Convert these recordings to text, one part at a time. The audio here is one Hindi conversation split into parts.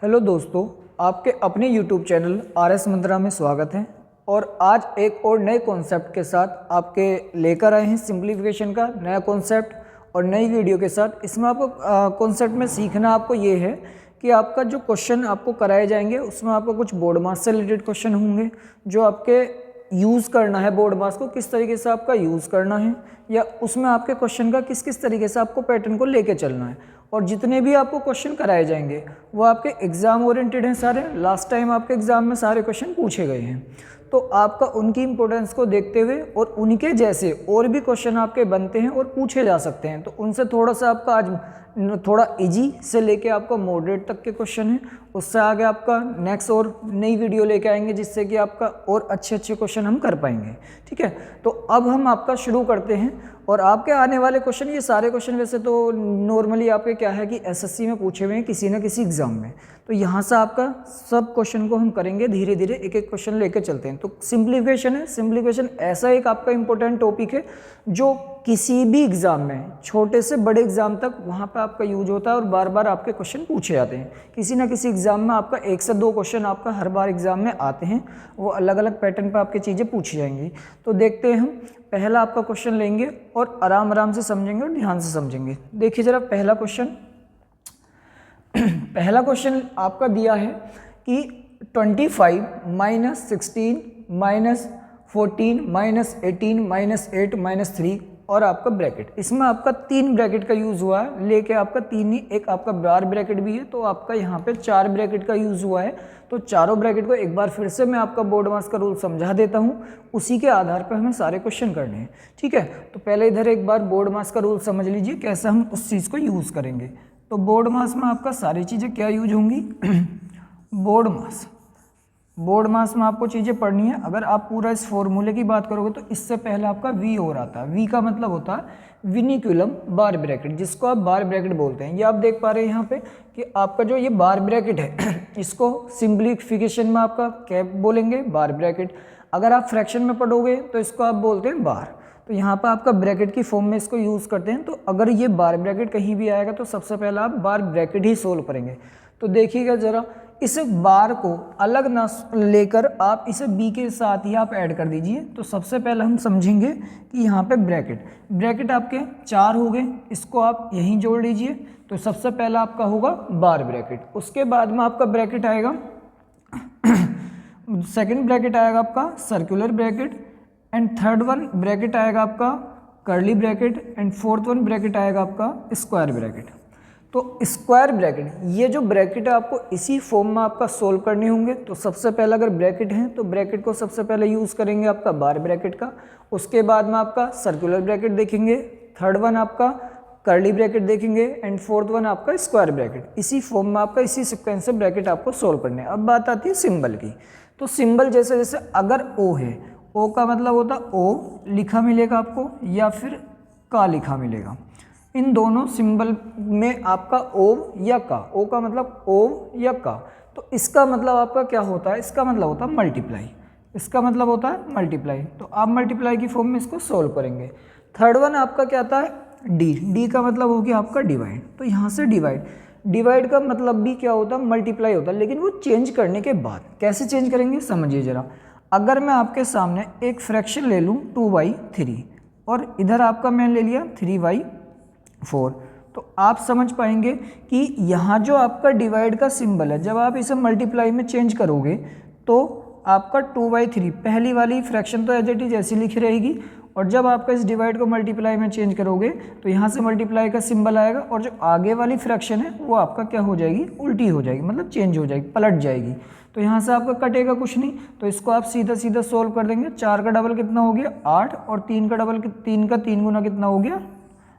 हेलो दोस्तों, आपके अपने YouTube चैनल RS मंत्रा में स्वागत है। और आज एक और नए कॉन्सेप्ट के साथ आपके लेकर आए हैं सिंप्लीफिकेशन का नया कॉन्सेप्ट और नई वीडियो के साथ। इसमें आपको कॉन्सेप्ट में सीखना आपको ये है कि आपका जो क्वेश्चन आपको कराए जाएंगे उसमें आपको कुछ बोर्ड मास से रिलेटेड क्वेश्चन होंगे जो आपके यूज़ करना है, बोर्ड मास को किस तरीके से आपका यूज़ करना है या उसमें आपके क्वेश्चन का किस किस तरीके से आपको पैटर्न को लेके चलना है। और जितने भी आपको क्वेश्चन कराए जाएंगे वो आपके एग्ज़ाम ओरिएंटेड हैं सारे। लास्ट टाइम आपके एग्ज़ाम में सारे क्वेश्चन पूछे गए हैं, तो आपका उनकी इंपॉर्टेंस को देखते हुए और उनके जैसे और भी क्वेश्चन आपके बनते हैं और पूछे जा सकते हैं, तो उनसे थोड़ा सा आपका आज थोड़ा इजी से लेके आपका मॉडरेट तक के क्वेश्चन है। उससे आगे आपका नेक्स्ट और नई वीडियो लेके आएंगे जिससे कि आपका और अच्छे अच्छे क्वेश्चन हम कर पाएंगे। ठीक है, तो अब हम आपका शुरू करते हैं। और आपके आने वाले क्वेश्चन, ये सारे क्वेश्चन वैसे तो नॉर्मली आपके क्या है कि एसएससी में पूछे हुए हैं किसी न किसी एग्जाम में, तो यहाँ से आपका सब क्वेश्चन को हम करेंगे धीरे धीरे, एक एक क्वेश्चन लेके चलते हैं। तो सिंप्लीफिकेशन है, सिंप्लीफिकेशन ऐसा एक आपका इंपॉर्टेंट टॉपिक है जो किसी भी एग्ज़ाम में, छोटे से बड़े एग्जाम तक, वहाँ पे आपका यूज होता है और बार बार आपके क्वेश्चन पूछे जाते हैं। किसी ना किसी एग्जाम में आपका 1 से 2 क्वेश्चन आपका हर बार एग्जाम में आते हैं, वो अलग अलग पैटर्न पे आपकी चीज़ें पूछी जाएंगी। तो देखते हैं, हम पहला आपका क्वेश्चन लेंगे और आराम आराम से समझेंगे और ध्यान से समझेंगे। देखिए जरा पहला क्वेश्चन पहला क्वेश्चन आपका दिया है कि 25 - 16 - 14 - 18 - 8 - 3 और आपका ब्रैकेट। इसमें आपका 3 ब्रैकेट का यूज़ हुआ है, लेके आपका 3 ही, एक आपका बार ब्रैकेट भी है, तो आपका यहाँ पे 4 ब्रैकेट का यूज़ हुआ है। तो चारों ब्रैकेट को एक बार फिर से मैं आपका बोर्ड मास का रूल समझा देता हूँ, उसी के आधार पर हमें सारे क्वेश्चन करने हैं। ठीक है, तो पहले इधर एक बार बोर्ड मास का रूल समझ लीजिए कैसे हम उस चीज़ को यूज़ करेंगे। तो बोर्ड मास में आपका सारी चीज़ें क्या यूज होंगी बोर्ड मास में आपको चीज़ें पढ़नी है। अगर आप पूरा इस फॉर्मूले की बात करोगे तो इससे पहले आपका वी और आता है। वी का मतलब होता है विनिकुलम बार ब्रैकेट, जिसको आप बार ब्रैकेट बोलते हैं। ये आप देख पा रहे हैं यहाँ पे कि आपका जो ये बार ब्रैकेट है इसको सिंप्लीफिकेशन में आपका क्या बोलेंगे, बार ब्रैकेट। अगर आप फ्रैक्शन में पढ़ोगे तो इसको आप बोलते हैं बार। तो यहाँ पर आपका ब्रैकेट की फॉर्म में इसको यूज़ करते हैं। तो अगर ये बार ब्रैकेट कहीं भी आएगा तो सबसे पहले आप बार ब्रैकेट ही सोल्व करेंगे। तो देखिएगा ज़रा, इस बार को अलग ना लेकर आप इसे बी के साथ ही आप ऐड कर दीजिए। तो सबसे पहले हम समझेंगे कि यहाँ पे ब्रैकेट आपके 4 हो गए, इसको आप यहीं जोड़ लीजिए। तो सबसे पहला आपका होगा बार ब्रैकेट, उसके बाद में आपका ब्रैकेट आएगा सेकंड ब्रैकेट आएगा आपका circular bracket, and third one bracket आएगा आपका curly bracket, and fourth one bracket आएगा आपका स्क्वायर ब्रैकेट। तो स्क्वायर ब्रैकेट, ये जो ब्रैकेट है आपको इसी फॉर्म में आपका सोल्व करने होंगे। तो सबसे पहले अगर ब्रैकेट है तो ब्रैकेट को सबसे पहले यूज़ करेंगे आपका बार ब्रैकेट का, उसके बाद में आपका सर्कुलर ब्रैकेट देखेंगे, थर्ड वन आपका कर्ली ब्रैकेट देखेंगे, एंड फोर्थ वन आपका स्क्वायर ब्रैकेट। इसी फॉर्म में आपका इसी सिक्वेंस से ब्रैकेट आपको सोल्व करने हैं। अब बात आती है सिंबल की। तो सिंबल जैसे जैसे अगर ओ है, ओ का मतलब होता ओ लिखा मिलेगा आपको या फिर का लिखा मिलेगा। इन दोनों सिंबल में आपका ओ या का, ओ का मतलब ओ या का, तो इसका मतलब आपका क्या होता है, इसका मतलब होता है मल्टीप्लाई, इसका मतलब होता है मल्टीप्लाई। तो आप मल्टीप्लाई की फॉर्म में इसको सोल्व करेंगे। थर्ड वन आपका क्या आता है डी का मतलब हो गया आपका डिवाइड। तो यहाँ से डिवाइड का मतलब भी क्या होता है, मल्टीप्लाई होता है, लेकिन वो चेंज करने के बाद। कैसे चेंज करेंगे समझिए जरा। अगर मैं आपके सामने एक फ्रैक्शन ले लूँ 2/3 और इधर आपका मैंने ले लिया 3/4, तो आप समझ पाएंगे कि यहाँ जो आपका डिवाइड का सिंबल है, जब आप इसे मल्टीप्लाई में चेंज करोगे तो आपका 2/3 पहली वाली फ्रैक्शन तो एज इट इज ऐसी लिखी रहेगी, और जब आपका इस डिवाइड को मल्टीप्लाई में चेंज करोगे तो यहाँ से मल्टीप्लाई का सिंबल आएगा, और जो आगे वाली फ्रैक्शन है वो आपका क्या हो जाएगी, उल्टी हो जाएगी, मतलब चेंज हो जाएगी, पलट जाएगी। तो यहाँ से आपका कटेगा कुछ नहीं, तो इसको आप सीधा सीधा सोल्व कर देंगे। 4 का डबल कितना हो गया 8, और 3 का डबल 3 का 3 गुना कितना हो गया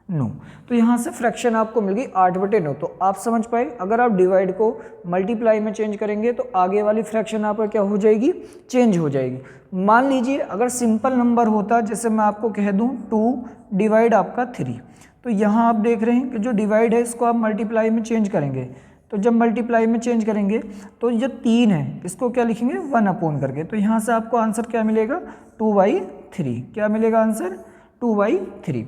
9। तो यहाँ से फ्रैक्शन आपको मिल गई 8/9। तो आप समझ पाए, अगर आप डिवाइड को मल्टीप्लाई में चेंज करेंगे तो आगे वाली फ्रैक्शन आपका क्या हो जाएगी, चेंज हो जाएगी। मान लीजिए अगर सिंपल नंबर होता, जैसे मैं आपको कह दूं 2 डिवाइड आपका 3, तो यहाँ आप देख रहे हैं कि जो डिवाइड है इसको आप मल्टीप्लाई में चेंज करेंगे। तो जब मल्टीप्लाई में चेंज करेंगे तो ये 3 है, इसको क्या लिखेंगे 1 करके। तो यहाँ से आपको आंसर क्या मिलेगा 2/3। क्या मिलेगा आंसर 2/3।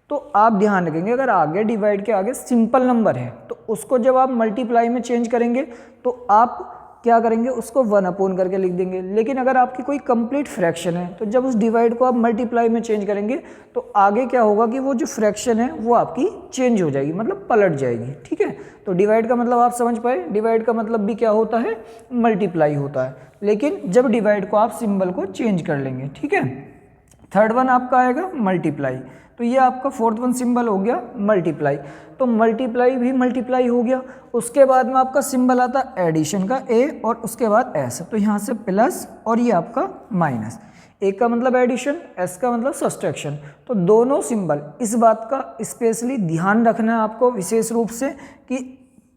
तो आप ध्यान रखेंगे अगर आगे डिवाइड के आगे सिंपल नंबर है तो उसको जब आप मल्टीप्लाई में चेंज करेंगे तो आप क्या करेंगे, उसको 1 अपॉन करके लिख देंगे। लेकिन अगर आपकी कोई कंप्लीट फ्रैक्शन है तो जब उस डिवाइड को आप मल्टीप्लाई में चेंज करेंगे तो आगे क्या होगा कि वो जो फ्रैक्शन है वो आपकी चेंज हो जाएगी, मतलब पलट जाएगी। ठीक है, तो डिवाइड का मतलब आप समझ पाए, डिवाइड का मतलब भी क्या होता है, मल्टीप्लाई होता है। लेकिन जब डिवाइड को आप सिंबल को चेंज कर लेंगे। ठीक है, थर्ड वन आपका आएगा मल्टीप्लाई, तो ये आपका फोर्थ वन सिंबल हो गया मल्टीप्लाई। तो मल्टीप्लाई भी मल्टीप्लाई हो गया। उसके बाद में आपका सिंबल आता है एडिशन का ए और उसके बाद एस, तो यहाँ से प्लस और ये आपका माइनस। ए का मतलब एडिशन, एस का मतलब सब्सट्रैक्शन। तो दोनों सिंबल, इस बात का स्पेशली ध्यान रखना है आपको विशेष रूप से कि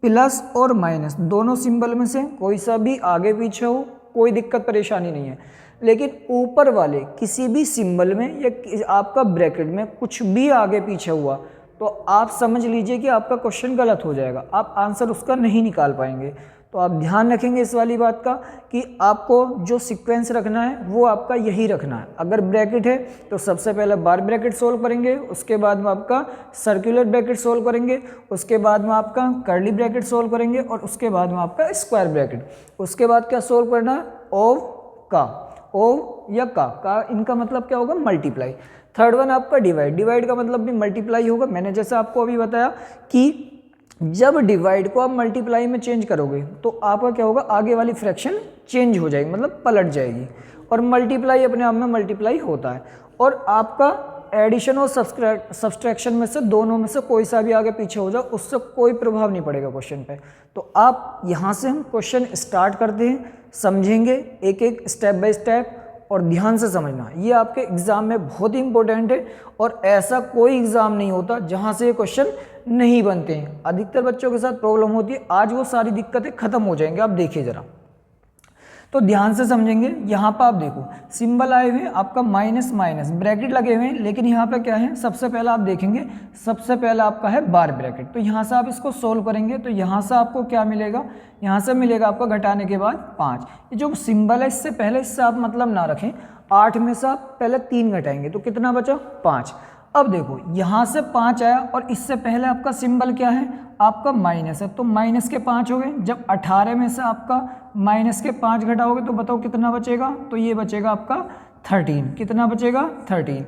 प्लस और माइनस दोनों सिंबल में से कोई सा भी आगे पीछे हो कोई दिक्कत परेशानी नहीं है। लेकिन ऊपर वाले किसी भी सिंबल में या आपका ब्रैकेट में कुछ भी आगे पीछे हुआ तो आप समझ लीजिए कि आपका क्वेश्चन गलत हो जाएगा, आप आंसर उसका नहीं निकाल पाएंगे। तो आप ध्यान रखेंगे इस वाली बात का कि आपको जो सीक्वेंस रखना है वो आपका यही रखना है। अगर ब्रैकेट है तो सबसे पहले बार ब्रैकेट सोल्व करेंगे, उसके बाद में आपका सर्कुलर ब्रैकेट सोल्व करेंगे, उसके बाद में आपका कर्ली ब्रैकेट सोल्व करेंगे और उसके बाद में आपका स्क्वायर ब्रैकेट। उसके बाद क्या सोल्व करना है, ओव का, ओव या का इनका मतलब क्या होगा, मल्टीप्लाई। थर्ड वन आपका डिवाइड, डिवाइड का मतलब भी मल्टीप्लाई होगा। मैंने जैसा आपको अभी बताया कि जब डिवाइड को आप मल्टीप्लाई में चेंज करोगे तो आपका क्या होगा, आगे वाली फ्रैक्शन चेंज हो जाएगी, मतलब पलट जाएगी। और मल्टीप्लाई अपने आप में मल्टीप्लाई होता है। और आपका एडिशन और सब्सट्रैक्शन में से दोनों में से कोई सा भी आगे पीछे हो जाए उससे कोई प्रभाव नहीं पड़ेगा क्वेश्चन पे। तो आप यहाँ से हम क्वेश्चन स्टार्ट करते हैं, समझेंगे एक एक स्टेप बाय स्टेप और ध्यान से समझना। ये आपके एग्जाम में बहुत ही इंपॉर्टेंट है और ऐसा कोई एग्जाम नहीं होता जहाँ से ये क्वेश्चन नहीं बनते हैं। अधिकतर बच्चों के साथ प्रॉब्लम होती है, आज वो सारी दिक्कतें खत्म हो जाएंगे, आप देखिए जरा। तो ध्यान से समझेंगे। यहाँ पर आप देखो सिंबल आए हुए आपका माइनस माइनस, ब्रैकेट लगे हुए हैं, लेकिन यहाँ पे क्या है, सबसे पहला आप देखेंगे सबसे पहला आपका है बार ब्रैकेट। तो यहाँ से आप इसको सोल्व करेंगे तो यहाँ से आपको क्या मिलेगा, यहाँ से मिलेगा आपको घटाने के बाद 5। ये जो सिंबल है इससे पहले इससे आप मतलब ना रखें, 8 में से आप पहले 3 घटाएंगे तो कितना बचा, 5। अब देखो यहाँ से 5 आया और इससे पहले आपका सिंबल क्या है, आपका माइनस है, तो माइनस के 5 हो गए। जब 18 में से आपका माइनस के 5 घटाओगे तो बताओ कितना बचेगा, तो ये बचेगा आपका 13। कितना बचेगा, 13।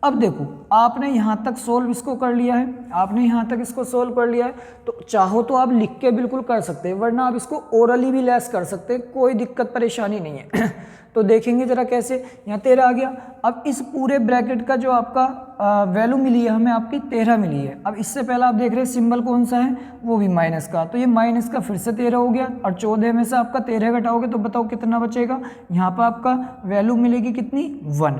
अब देखो आपने यहाँ तक सोल्व इसको कर लिया है, आपने यहाँ तक इसको सोल्व कर लिया है, तो चाहो तो आप लिख के बिल्कुल कर सकते हैं, वरना आप इसको ओरली भी लेस कर सकते हैं, कोई दिक्कत परेशानी नहीं है। तो देखेंगे जरा कैसे। यहाँ 13 आ गया। अब इस पूरे ब्रैकेट का जो आपका वैल्यू मिली है हमें, आपकी 13 मिली है। अब इससे पहले आप देख रहे हैं सिंबल कौन सा है, वो भी माइनस का, तो ये माइनस का फिर से 13 हो गया और 14 में से आपका 13 घटाओगे तो बताओ कितना बचेगा। यहाँ पर आपका वैल्यू मिलेगी कितनी, 1।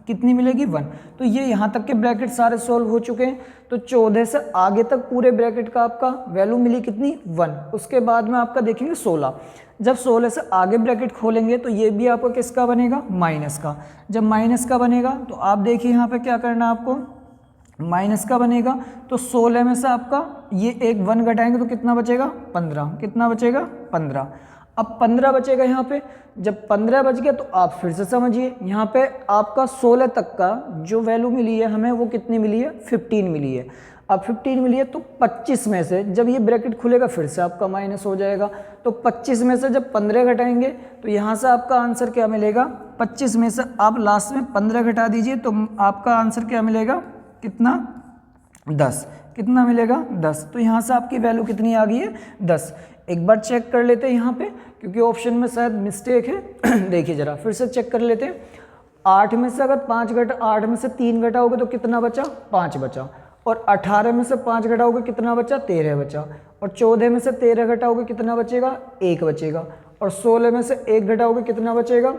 कितनी मिलेगी, 1। तो ये यहाँ तक के ब्रैकेट सारे सॉल्व हो चुके हैं। तो 14 से आगे तक पूरे ब्रैकेट का आपका वैल्यू मिली कितनी, 1। उसके बाद में आपका देखेंगे 16। जब 16 से आगे ब्रैकेट खोलेंगे तो ये भी आपका किसका बनेगा, माइनस का। जब माइनस का बनेगा तो आप देखिए यहाँ पे क्या करना है आपको, माइनस का बनेगा तो 16 में से आपका ये एक 1 घटाएंगे तो कितना बचेगा, 15। कितना बचेगा, 15। अब 15 बचेगा यहाँ पे। जब 15 बच गया तो आप फिर से समझिए, यहाँ पे आपका 16 तक का जो वैल्यू मिली है हमें वो कितनी मिली है, 15 मिली है। अब 15 मिली है तो 25 में से जब ये ब्रैकेट खुलेगा फिर से आपका माइनस हो जाएगा। तो 25 में से जब 15 घटाएंगे तो यहाँ से आपका आंसर क्या मिलेगा, 25 में से आप लास्ट में 15 घटा दीजिए तो आपका आंसर क्या मिलेगा, कितना, 10। कितना मिलेगा, 10। तो यहाँ से आपकी वैल्यू कितनी आ गई है, 10। एक बार चेक कर लेते हैं यहाँ पे, क्योंकि ऑप्शन में शायद मिस्टेक है। देखिए जरा फिर से चेक कर लेते हैं। 8 में से अगर 8 में से 3 घटाओगे तो कितना बचा, 5 बचा। और 18 में से 5 घटाओगे कितना बचा, 13 बचा। और 14 में से 13 घटाओगे कितना बचेगा, 1 बचेगा। और 16 में से 1 घटाओगे कितना बचेगा,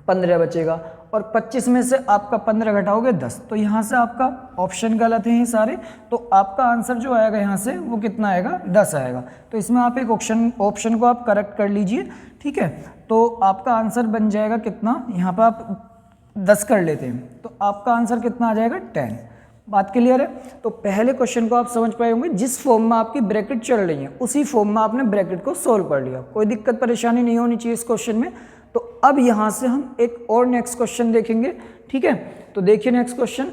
15 बचेगा। और 25 में से आपका 15 घटाओगे 10। तो यहाँ से आपका ऑप्शन गलत है ये सारे, तो आपका आंसर जो आएगा यहाँ से वो कितना आएगा, 10 आएगा। तो इसमें आप एक ऑप्शन को आप करेक्ट कर लीजिए, ठीक है। तो आपका आंसर बन जाएगा कितना, यहाँ पर आप 10 कर लेते हैं तो आपका आंसर कितना आ जाएगा, 10। बात क्लियर है। तो पहले क्वेश्चन को आप समझ पाए होंगे, जिस फॉर्म में आपकी ब्रैकेट चल रही है उसी फॉर्म में आपने ब्रैकेट को सोल्व कर लिया, कोई दिक्कत परेशानी नहीं होनी चाहिए इस क्वेश्चन में। तो अब यहाँ से हम एक और नेक्स्ट क्वेश्चन देखेंगे, ठीक है। तो देखिए नेक्स्ट क्वेश्चन।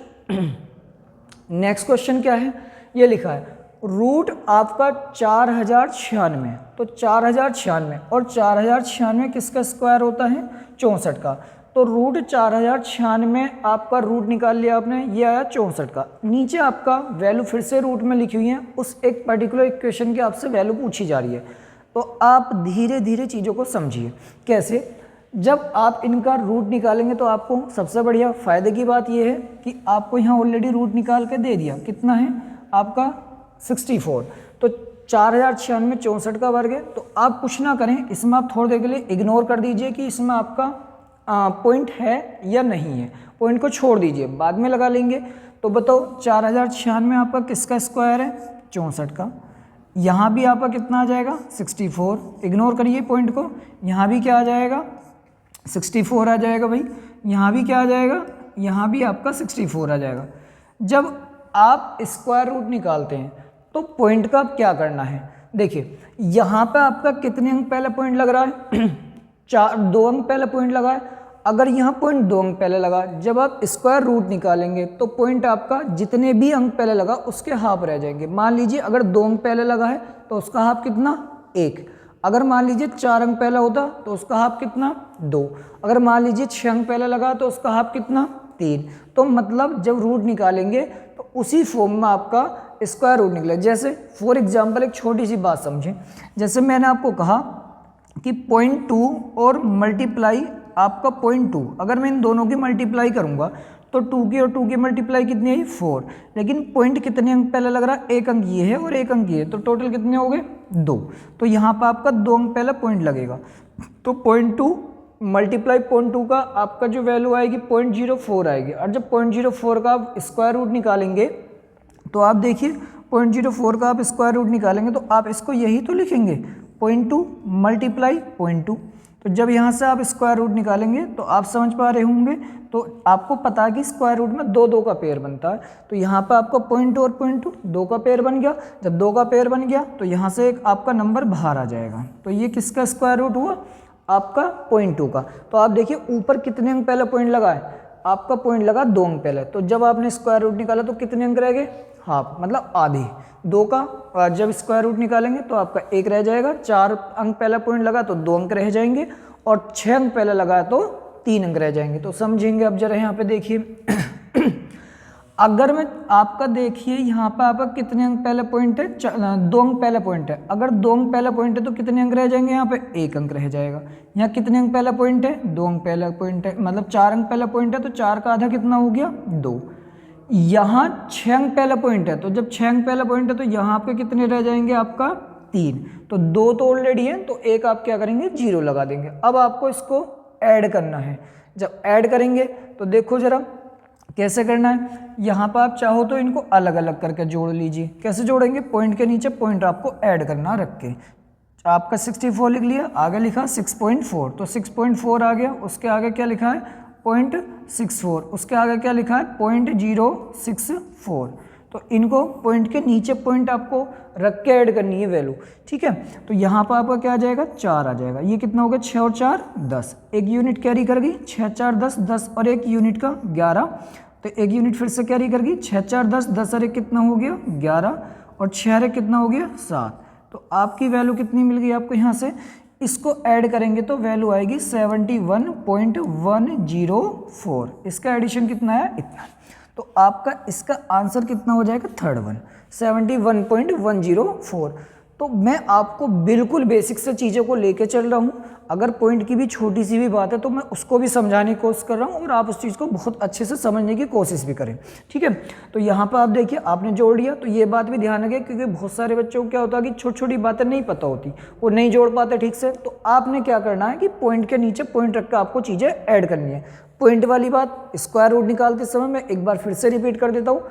नेक्स्ट क्वेश्चन क्या है, ये लिखा है रूट आपका 4096, तो 4096 और 4096 किसका स्क्वायर होता है, 64 का। तो रूट 4096 आपका रूट निकाल लिया आपने, ये आया 64 का। नीचे आपका वैल्यू फिर से रूट में लिखी हुई है, उस एक पर्टिकुलर इक्वेशन की आपसे वैल्यू पूछी जा रही है। तो आप धीरे धीरे चीज़ों को समझिए। कैसे, जब आप इनका रूट निकालेंगे तो आपको सबसे बढ़िया फ़ायदे की बात यह है कि आपको यहाँ ऑलरेडी रूट निकाल के दे दिया, कितना है आपका 64। तो 4096 64 का वर्ग है। तो आप कुछ ना करें, इसमें आप थोड़ी देर के लिए इग्नोर कर दीजिए कि इसमें आपका पॉइंट है या नहीं है, पॉइंट को छोड़ दीजिए, बाद में लगा लेंगे। तो बताओ 4096 आपका किसका स्क्वायर है, 64 का। यहाँ भी आपका कितना आ जाएगा, 64, इग्नोर करिए पॉइंट को। यहाँ भी क्या आ जाएगा, 64 आ जाएगा भाई। यहाँ भी क्या आ जाएगा, यहाँ भी आपका 64 आ जाएगा। जब आप स्क्वायर रूट निकालते हैं तो पॉइंट का आप क्या करना है, देखिए यहाँ पे आपका कितने अंक पहले पॉइंट लग रहा है 2 अंक पहले पॉइंट लगा है। अगर यहाँ पॉइंट 2 अंक पहले लगा, जब आप स्क्वायर रूट निकालेंगे तो पॉइंट आपका जितने भी अंक पहले लगा उसके हाफ रह जाएंगे। मान लीजिए अगर 2 अंक पहले लगा है तो उसका हाफ कितना, 1। अगर मान लीजिए 4 अंक पहला होता तो उसका हाफ कितना, 2। अगर मान लीजिए 6 अंक पहले लगा तो उसका हाफ कितना, 3। तो मतलब जब रूट निकालेंगे तो उसी फॉर्म में आपका स्क्वायर रूट निकले। जैसे फॉर एग्जांपल एक छोटी सी बात समझें, जैसे मैंने आपको कहा कि 0.2 और मल्टीप्लाई आपका 0.2, अगर मैं इन दोनों की मल्टीप्लाई करूंगा तो 2 की और 2 की मल्टीप्लाई कितनी आई, 4। लेकिन पॉइंट कितने अंक पहले लग रहा है, 1 अंक ये है और 1 अंक ये है, तो टोटल कितने हो गए, 2। तो यहाँ पर आपका 2 अंक पहले पॉइंट लगेगा। तो 0.2 मल्टीप्लाई 0.2 का आपका जो वैल्यू आएगी 0.04 आएगी। और जब 0.04 का आप स्क्वायर रूट निकालेंगे तो आप देखिए 0.04 का आप स्क्वायर रूट निकालेंगे तो आप इसको यही तो लिखेंगे 0.2 मल्टीप्लाई 0.2। तो जब यहाँ से आप स्क्वायर रूट निकालेंगे तो आप समझ पा रहे होंगे, तो आपको पता है कि स्क्वायर रूट में 2 2 का पेयर बनता है। तो यहाँ पर आपका 0.2 और 0.2 2 का पेयर बन गया। जब 2 का पेयर बन गया तो यहाँ से एक आपका नंबर बाहर आ जाएगा। तो ये किसका स्क्वायर रूट हुआ, आपका 0.2 का। तो आप देखिए ऊपर कितने अंक पहले पॉइंट लगा है, आपका पॉइंट लगा 2 अंक पहले। तो जब आपने स्क्वायर रूट निकाला तो कितने अंक रह गए, हाफ, मतलब आधे 2 का। जब स्क्वायर रूट निकालेंगे तो आपका 1 रह जाएगा। 4 अंक पहला पॉइंट लगा तो 2 अंक रह जाएंगे, और 6 अंक पहले लगा तो 3 अंक रह जाएंगे। तो समझेंगे अब जरा यहाँ पे देखिए अगर मैं आपका देखिए यहाँ पर आपका कितने अंक पहले पॉइंट है, 2 अंक पहले पॉइंट है। अगर 2 अंक पहले पॉइंट है तो कितने अंक रह जाएंगे, यहाँ पे 1 अंक रह जाएगा। यहाँ कितने अंक पहला पॉइंट है, 2 अंक पहला पॉइंट है, मतलब 4 अंक पहला पॉइंट है, तो 4 का आधा कितना हो गया, 2। यहाँ 6 अंक पहला पॉइंट है, तो जब 6 अंक पहला पॉइंट है तो यहाँ पे कितने रह जाएंगे आपका, 3। तो 2 तो ऑलरेडी है, तो एक आप क्या करेंगे, 0 लगा देंगे। अब आपको इसको ऐड करना है। जब ऐड करेंगे तो देखो जरा कैसे करना है। यहाँ पर आप चाहो तो इनको अलग अलग करके जोड़ लीजिए। कैसे जोड़ेंगे, पॉइंट के नीचे पॉइंट आपको ऐड करना रख के। आपका 64 लिख लिया, आगे लिखा 6.4, तो 6.4 आ गया। उसके आगे क्या लिखा है, 0.64, उसके आगे क्या लिखा है, 0.064। तो इनको पॉइंट के नीचे पॉइंट आपको रख के ऐड करनी है वैल्यू, ठीक है। तो यहाँ पर आपका क्या आ जाएगा, 4 आ जाएगा। ये कितना हो गया, 6 और 4 10, एक यूनिट कैरी कर गई, 6 4 10 10 और एक यूनिट का 11। तो एक यूनिट फिर से कैरी कर गई, 6 4 10 10 और एक कितना हो गया, 11, और 6 और एक कितना हो गया, 7। तो आपकी वैल्यू कितनी मिल गई आपको यहाँ से। इसको ऐड करेंगे तो वैल्यू आएगी 71.104। इसका एडिशन कितना है, इतना। तो आपका इसका आंसर कितना हो जाएगा, थर्ड वन, 71.104। तो मैं आपको बिल्कुल बेसिक से चीज़ों को लेके चल रहा हूँ। अगर पॉइंट की भी छोटी सी भी बात है तो मैं उसको भी समझाने की कोशिश कर रहा हूँ, और आप उस चीज़ को बहुत अच्छे से समझने की कोशिश भी करें, ठीक है। तो यहाँ पर आप देखिए आपने जोड़ दिया, तो ये बात भी ध्यान रखें, क्योंकि बहुत सारे बच्चों को क्या होता है कि छोटी छोटी बातें नहीं पता होती, वो नहीं जोड़ पाते ठीक से। तो आपने क्या करना है कि पॉइंट के नीचे पॉइंट रख कर आपको चीज़ें ऐड करनी है। पॉइंट वाली बात स्क्वायर रूट निकालते समय मैं एक बार फिर से रिपीट कर देता हूँ।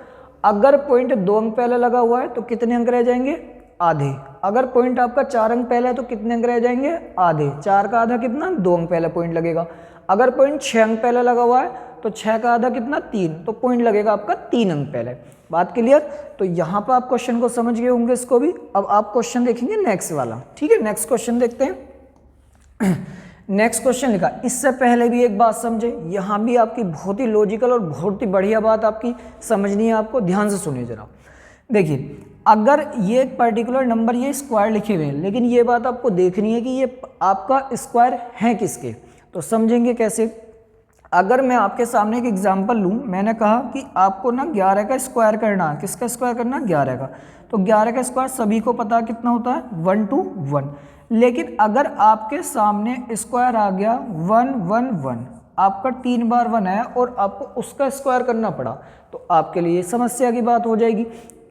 अगर पॉइंट 2 अंक पहले लगा हुआ है तो कितने अंक रह जाएंगे, आधे। अगर पॉइंट आपका 4 अंक पहले है तो कितने अंक रह जाएंगे, आधे। 4 का आधा कितना, 2 अंक पहले पॉइंट लगेगा। अगर पॉइंट 6 अंक पहले लगा हुआ है तो 6 का आधा कितना, 3, तो पॉइंट लगेगा आपका 3 अंक पहले। बात क्लियर। तो यहाँ पर आप क्वेश्चन को समझ गए होंगे इसको भी। अब आप क्वेश्चन देखेंगे नेक्स्ट वाला, ठीक है। नेक्स्ट क्वेश्चन देखते हैं। नेक्स्ट क्वेश्चन लिखा, इससे पहले भी एक बात समझे, यहाँ भी आपकी बहुत ही लॉजिकल और बहुत ही बढ़िया बात आपकी समझनी है, आपको ध्यान से सुनिए जरा। देखिए अगर ये एक पर्टिकुलर नंबर ये स्क्वायर लिखे हुए हैं, लेकिन ये बात आपको देखनी है कि ये आपका स्क्वायर है किसके, तो समझेंगे कैसे। अगर मैं आपके सामने एक एग्जांपल लूँ, मैंने कहा कि आपको ना 11 का स्क्वायर करना है, किसका स्क्वायर करना है, 11 का। तो 11 का स्क्वायर सभी को पता कितना होता है, 1 to 1। लेकिन अगर आपके सामने स्क्वायर आ गया 1 1 1, आपका 3 बार 1 आया और आपको उसका स्क्वायर करना पड़ा, तो आपके लिए समस्या की बात हो जाएगी,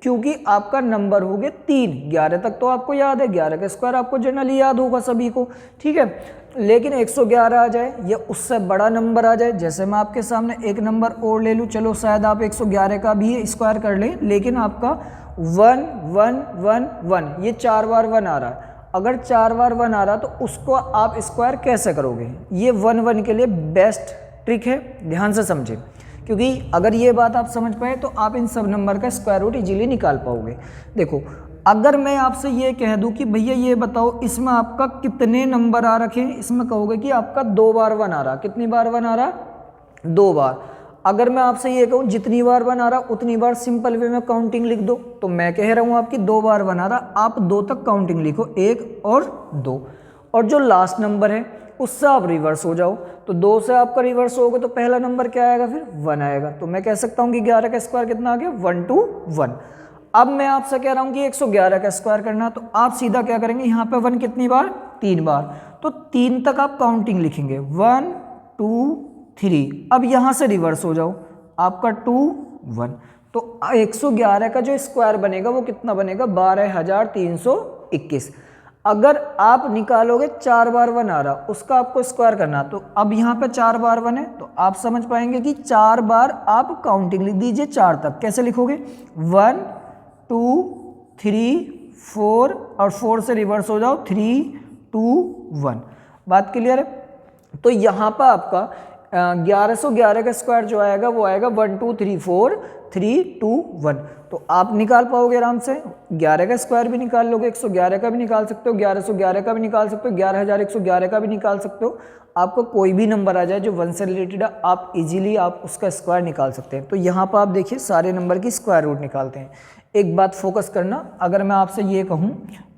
क्योंकि आपका नंबर हो गए 3। 11 तक तो आपको याद है, 11 का स्क्वायर आपको जनरली याद होगा सभी को, ठीक है। लेकिन 111 आ जाए या उससे बड़ा नंबर आ जाए, जैसे मैं आपके सामने एक नंबर और ले लूँ, चलो शायद आप 111 का भी स्क्वायर कर लें, लेकिन आपका 1 1 1 1 ये 4 बार 1 आ रहा है। अगर 4 बार 1 आ रहा तो उसको आप स्क्वायर कैसे करोगे, ये 1 1 के लिए बेस्ट ट्रिक है, ध्यान से समझें। क्योंकि अगर ये बात आप समझ पाए तो आप इन सब नंबर का स्क्वायर रूट इजीली निकाल पाओगे। देखो अगर मैं आपसे ये कह दूं कि भैया ये बताओ इसमें आपका कितने नंबर आ रखे हैं, इसमें कहोगे कि आपका 2 बार 1 आ रहा। कितनी बार 1 आ रहा, 2 बार। अगर मैं आपसे ये कहूँ जितनी बार 1 आ रहा उतनी बार सिंपल वे में काउंटिंग लिख दो, तो मैं कह रहा हूँ आपकी 2 बार 1 आ रहा, आप 2 तक काउंटिंग लिखो, 1 और 2, और जो लास्ट नंबर है उससे आप रिवर्स हो जाओ। तो 2 से आपका रिवर्स होगा तो पहला नंबर क्या आएगा, फिर 1 आएगा। तो मैं कह सकता हूँ कि 11 का स्क्वायर कितना आ गया, 1 to 1। अब मैं आपसे कह रहा हूँ कि 111 का स्क्वायर करना, तो आप सीधा क्या करेंगे, यहाँ पे 1 कितनी बार, 3 बार, तो 3 तक आप काउंटिंग लिखेंगे, 1 2 3। अब यहाँ से रिवर्स हो जाओ, आपका 2 1, तो 111 का जो स्क्वायर बनेगा वो कितना बनेगा, 12321। अगर आप निकालोगे 4 बार 1 आ रहा, उसका आपको स्क्वायर करना, तो अब यहाँ पे 4 बार 1 है, तो आप समझ पाएंगे कि 4 बार आप काउंटिंग लिख दीजिए 4 तक। कैसे लिखोगे, 1 2 3 4 और 4 से रिवर्स हो जाओ, 3 2 1। बात क्लियर है। तो यहाँ पर आपका 1111 का स्क्वायर जो आएगा वो आएगा 1 2 3 4 3 2 1। तो आप निकाल पाओगे आराम से, 11 का स्क्वायर भी निकाल लोगे, 111 का भी निकाल सकते हो, 1111 का भी निकाल सकते हो, 11111 का भी निकाल सकते हो। आपको कोई भी नंबर आ जाए जो 1 से रिलेटेड है, आप इजीली आप उसका स्क्वायर निकाल सकते हैं। तो यहाँ पर आप देखिए सारे नंबर की स्क्वायर रूट निकालते हैं। एक बात फोकस करना, अगर मैं आपसे ये कहूँ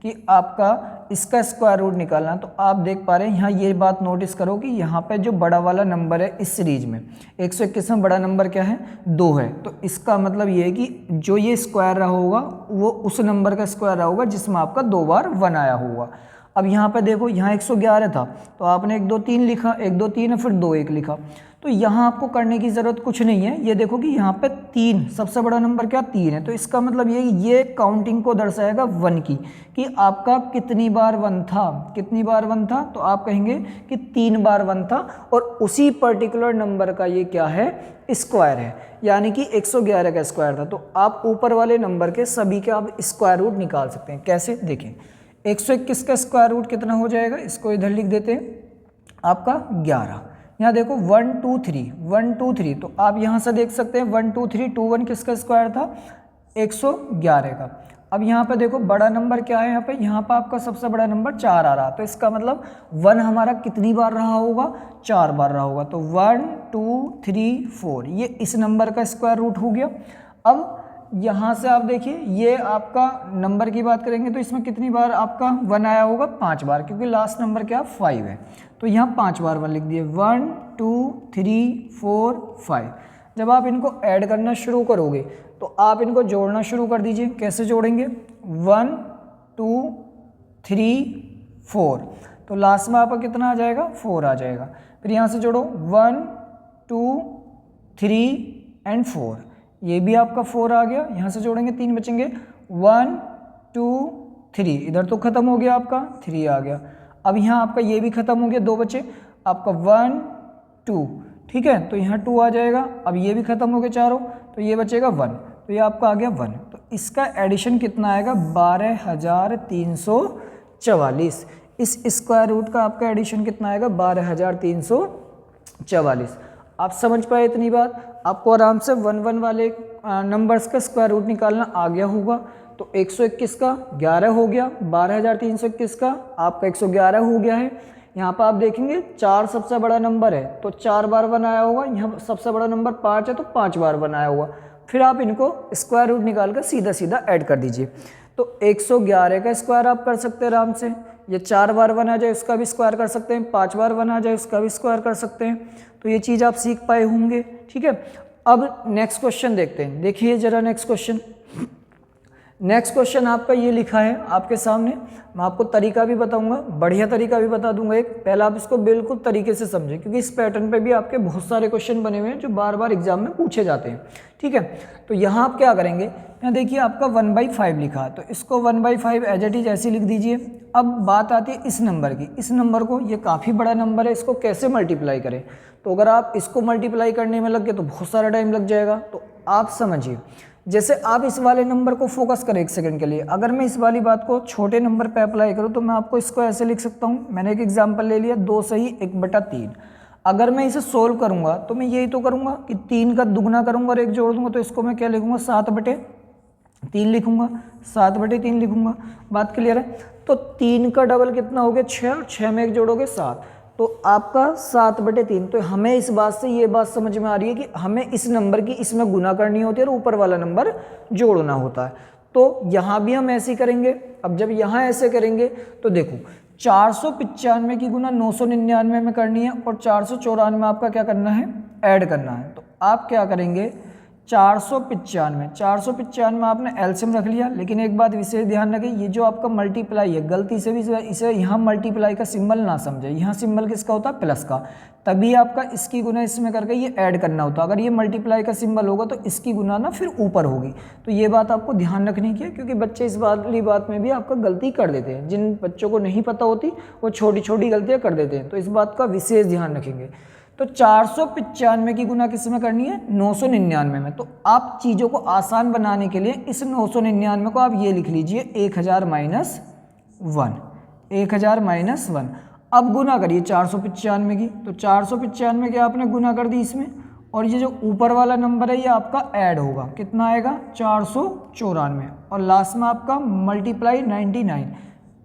कि आपका इसका स्क्वायर रूट निकालना, तो आप देख पा रहे हैं यहाँ ये बात नोटिस करो कि यहाँ पे जो बड़ा वाला नंबर है इस सीरीज में 121 में बड़ा नंबर क्या है, 2 है। तो इसका मतलब ये है कि जो ये स्क्वायर रहा होगा वो उस नंबर का स्क्वायर रहा होगा जिसमें आपका 2 बार 1 आया होगा। अब यहाँ पे देखो, यहाँ 111 था तो आपने 1 2 3 लिखा, 1 2 3 फिर 2 1 लिखा। तो यहाँ आपको करने की ज़रूरत कुछ नहीं है। ये देखो कि यहाँ पे 3 सबसे बड़ा नंबर क्या, 3 है। तो इसका मतलब ये काउंटिंग को दर्शाएगा 1 की, कि आपका कितनी बार 1 था, कितनी बार 1 था। तो आप कहेंगे कि 3 बार 1 था, और उसी पर्टिकुलर नंबर का ये क्या है, स्क्वायर है, यानी कि 111 का स्क्वायर था। तो आप ऊपर वाले नंबर के सभी के आप स्क्वायर रूट निकाल सकते हैं। कैसे, देखें 121 का स्क्वायर रूट कितना हो जाएगा, इसको इधर लिख देते हैं, आपका 11। यहाँ देखो 1 2 3 1 2 3, तो आप यहाँ से देख सकते हैं 1 2 3 2 1 किसका स्क्वायर था, 111 का। अब यहाँ पे देखो बड़ा नंबर क्या है, यहाँ पे आपका सबसे बड़ा नंबर 4 आ रहा, तो इसका मतलब 1 हमारा कितनी बार रहा होगा, 4 बार रहा होगा। तो 1 2 3 4 ये इस नंबर का स्क्वायर रूट हो गया। अब यहाँ से आप देखिए, ये आपका नंबर की बात करेंगे तो इसमें कितनी बार आपका 1 आया होगा, 5 बार, क्योंकि लास्ट नंबर क्या 5 है। तो यहाँ 5 बार 1 लिख दिए, 1 2 3 4 5। जब आप इनको ऐड करना शुरू करोगे तो आप इनको जोड़ना शुरू कर दीजिए। कैसे जोड़ेंगे, 1 2 3 4, तो लास्ट में आपका कितना आ जाएगा, 4 आ जाएगा। फिर यहाँ से जोड़ो 1 2 3 एंड 4, ये भी आपका 4 आ गया। यहाँ से जोड़ेंगे 3 बचेंगे, 1 2 3, इधर तो खत्म हो गया आपका, 3 आ गया। अब यहाँ आपका ये भी खत्म हो गया, 2 बचे, आपका 1 2, ठीक है, तो यहाँ 2 आ जाएगा। अब ये भी खत्म हो गया चारों, तो ये बचेगा 1, तो ये आपका आ गया 1। तो इसका एडिशन कितना आएगा, 12344। इस स्क्वायर रूट का आपका एडिशन कितना आएगा, 12344। आप समझ पाए इतनी बात। आपको आराम से 1 1 वाले नंबर्स का स्क्वायर रूट निकालना आ गया होगा। तो 121 का 11 हो गया, 12321 का आपका 111 हो गया है। यहाँ पर आप देखेंगे 4 सबसे बड़ा नंबर है तो 4 बार 1 आया होगा, यहाँ सबसे बड़ा नंबर 5 है तो 5 बार 1 आया होगा। फिर आप इनको स्क्वायर रूट निकाल कर सीधा सीधा ऐड कर दीजिए। तो 111 का स्क्वायर आप कर सकते हैं आराम से, ये 4 बार 1 आ जाए उसका भी स्क्वायर कर सकते हैं, 5 बार 1 आ जाए उसका भी स्क्वायर कर सकते हैं। तो ये चीज़ आप सीख पाए होंगे, ठीक है। अब नेक्स्ट क्वेश्चन देखते हैं, देखिए जरा नेक्स्ट क्वेश्चन। नेक्स्ट क्वेश्चन आपका ये लिखा है आपके सामने, मैं आपको तरीका भी बताऊंगा, बढ़िया तरीका भी बता दूंगा एक। पहला आप इसको बिल्कुल तरीके से समझें क्योंकि इस पैटर्न पे भी आपके बहुत सारे क्वेश्चन बने हुए हैं जो बार बार एग्जाम में पूछे जाते हैं, ठीक है। तो यहाँ आप क्या करेंगे, यहाँ देखिए आपका 1/5 लिखा है तो इसको 1/5 एज इट इज ऐसे लिख दीजिए। अब बात आती है इस नंबर की, इस नंबर को, ये काफ़ी बड़ा नंबर है, इसको कैसे मल्टीप्लाई करें। तो अगर आप इसको मल्टीप्लाई करने में लग गए तो बहुत सारा टाइम लग जाएगा। तो आप समझिए, जैसे आप इस वाले नंबर को फोकस करें 1 सेकंड के लिए, अगर मैं इस वाली बात को छोटे नंबर पे अप्लाई करूँ तो मैं आपको इसको ऐसे लिख सकता हूँ। मैंने एक एग्जांपल ले लिया 2 सही 1/3। अगर मैं इसे सोल्व करूँगा तो मैं यही तो करूँगा कि 3 का दुगना करूँगा और 1 जोड़ दूँगा, तो इसको मैं क्या लिखूँगा 7/3 लिखूँगा, 7/3 लिखूँगा। बात क्लियर है। तो 3 का डबल कितना हो गया 6, और 6 में 1 जोड़ोगे 7, तो आपका 7/3। तो हमें इस बात से ये बात समझ में आ रही है कि हमें इस नंबर की इसमें गुना करनी होती है और ऊपर वाला नंबर जोड़ना होता है। तो यहाँ भी हम ऐसे ही करेंगे। अब जब यहाँ ऐसे करेंगे तो देखो 495 की गुना 999 में करनी है और 494 आपका क्या करना है, ऐड करना है। तो आप क्या करेंगे 495 आपने एलसीएम रख लिया, लेकिन एक बात विशेष ध्यान रखें, ये जो आपका मल्टीप्लाई है गलती से भी इसे यहाँ मल्टीप्लाई का सिंबल ना समझे। यहाँ सिंबल किसका होता है, प्लस का, तभी आपका इसकी गुना इसमें करके ये ऐड करना होता है। अगर ये मल्टीप्लाई का सिंबल होगा तो इसकी गुना ना फिर ऊपर होगी। तो ये बात आपको ध्यान रखनी है क्योंकि बच्चे इस वाली बात में भी आपका गलती कर देते हैं। जिन बच्चों को नहीं पता होती वो छोटी छोटी गलतियाँ कर देते हैं, तो इस बात का विशेष ध्यान रखेंगे। तो 495 की गुना किस में करनी है, 999 में। तो आप चीज़ों को आसान बनाने के लिए इस 999 को आप ये लिख लीजिए 1000 माइनस 1, 1000 माइनस 1। अब गुना करिए 495 की, तो 495 की आपने गुना कर दी इसमें, और ये जो ऊपर वाला नंबर है ये आपका ऐड होगा, कितना आएगा 494, और लास्ट में आपका मल्टीप्लाई 99।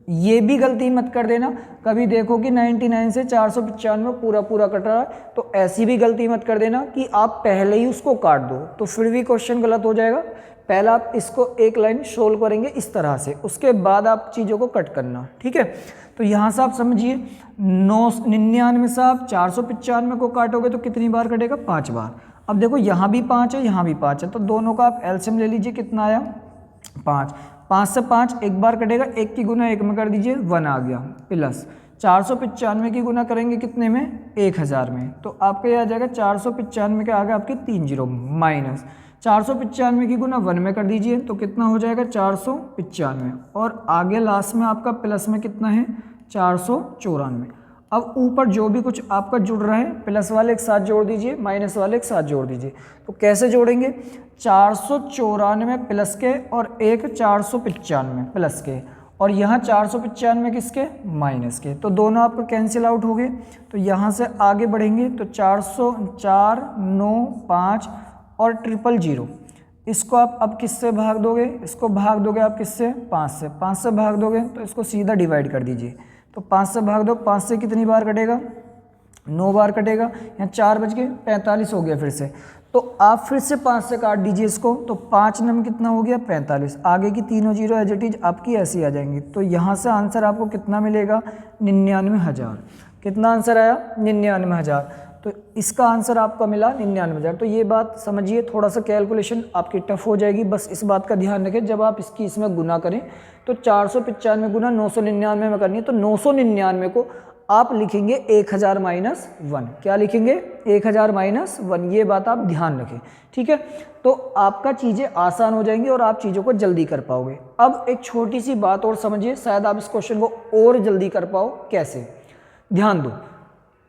ये भी गलती मत कर देना, कभी देखो कि 99 से 495 पूरा पूरा कट रहा है, तो ऐसी भी गलती मत कर देना कि आप पहले ही उसको काट दो, तो फिर भी क्वेश्चन गलत हो जाएगा। पहला आप इसको एक लाइन सोल्व करेंगे इस तरह से, उसके बाद आप चीज़ों को कट करना, ठीक है। तो यहाँ से आप समझिए 999 से आप 495 को काटोगे तो कितनी बार कटेगा, 5 बार। अब देखो यहाँ भी 5 है, यहाँ भी 5 है, तो दोनों का आप एलसीएम ले लीजिए, कितना आया 5। 5 से 5 एक बार कटेगा, 1 की गुना 1 में कर दीजिए 1 आ गया, प्लस 495 की गुना करेंगे कितने में, 1000 में, तो आपका ये आ जाएगा 495 के आगे आपके 3 जीरो, माइनस 495 की गुना 1 में कर दीजिए तो कितना हो जाएगा 495, और आगे लास्ट में आपका प्लस में कितना है 494। अब ऊपर जो भी कुछ आपका जुड़ रहा है प्लस वाले एक साथ जोड़ दीजिए, माइनस वाले एक साथ जोड़ दीजिए। तो कैसे जोड़ेंगे, 494 प्लस के और एक 495 प्लस के, और यहाँ 495 किसके, माइनस के, तो दोनों आपका कैंसिल आउट हो गए। तो यहाँ से आगे बढ़ेंगे तो 404, 9, 5 और 000, इसको आप अब किससे भाग दोगे, इसको भाग दोगे आप किससे, 5 से, 5 से भाग दोगे तो इसको सीधा डिवाइड कर दीजिए। तो 5 से भाग दो, 5 से कितनी बार कटेगा, 9 बार कटेगा, यहाँ 4 बज गए 45 हो गया फिर से। तो आप फिर से 5 से काट दीजिए इसको, तो 5 नम कितना हो गया 45, आगे की तीनों जीरो एज इट इज आपकी ऐसी आ जाएंगी। तो यहाँ से आंसर आपको कितना मिलेगा, 99,000। कितना आंसर आया, 99,000। तो इसका आंसर आपका मिला 99,000। तो ये बात समझिए, थोड़ा सा कैलकुलेशन आपकी टफ हो जाएगी, बस इस बात का ध्यान रखें जब आप इसकी इसमें गुना करें तो 495 गुना 999 में करनी है, तो 999 को आप लिखेंगे 1000 माइनस 1। क्या लिखेंगे, 1000 माइनस 1, ये बात आप ध्यान रखें, ठीक है। तो आपका चीज़ें आसान हो जाएंगी और आप चीज़ों को जल्दी कर पाओगे। अब एक छोटी सी बात और समझिए, शायद आप इस क्वेश्चन को और जल्दी कर पाओ। कैसे, ध्यान दो,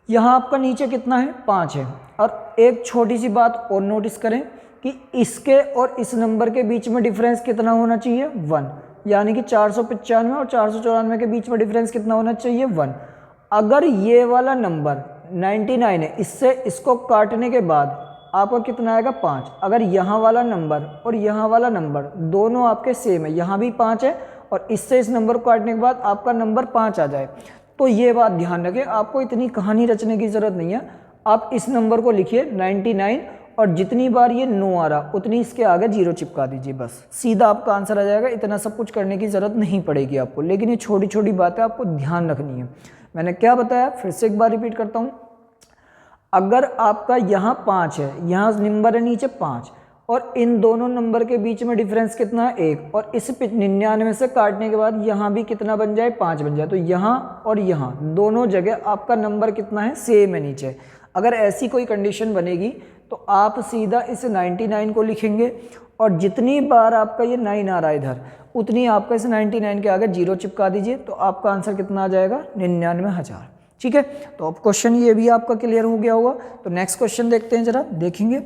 यहाँ आपका नीचे कितना है 5 है, और एक छोटी सी बात और नोटिस करें कि इसके और इस नंबर के बीच में डिफरेंस कितना होना चाहिए, 1, यानी कि 495 और 494 के बीच में डिफरेंस कितना होना चाहिए, 1। अगर ये वाला नंबर 99 है, इससे इसको काटने के बाद आपका कितना आएगा 5। अगर यहाँ वाला नंबर और यहाँ वाला नंबर दोनों आपके सेम है, यहाँ भी 5 है और इससे इस नंबर को काटने के बाद आपका नंबर 5 आ जाए, तो ये बात ध्यान रखें, आपको इतनी कहानी रचने की ज़रूरत नहीं है। आप इस नंबर को लिखिए 99 और जितनी बार ये 9 आ रहा उतनी इसके आगे 0 चिपका दीजिए, बस सीधा आपका आंसर आ जाएगा। इतना सब कुछ करने की ज़रूरत नहीं पड़ेगी आपको, लेकिन ये छोटी छोटी बातें आपको ध्यान रखनी है। मैंने क्या बताया फिर से एक बार रिपीट करता हूँ। अगर आपका यहाँ 5 है, यहाँ नंबर है नीचे 5, और इन दोनों नंबर के बीच में डिफरेंस कितना है 1, और इस 99 से काटने के बाद यहाँ भी कितना बन जाए 5 बन जाए, तो यहाँ और यहाँ दोनों जगह आपका नंबर कितना है सेम है नीचे। अगर ऐसी कोई कंडीशन बनेगी तो आप सीधा इस 99 को लिखेंगे और जितनी बार आपका ये 9 आ रहा है इधर उतनी आपका इस 99 के आगे 0 चिपका दीजिए, तो आपका आंसर कितना आ जाएगा 99,000। ठीक है, तो अब क्वेश्चन ये भी आपका क्लियर हो गया होगा। तो नेक्स्ट क्वेश्चन देखते हैं, जरा देखेंगे।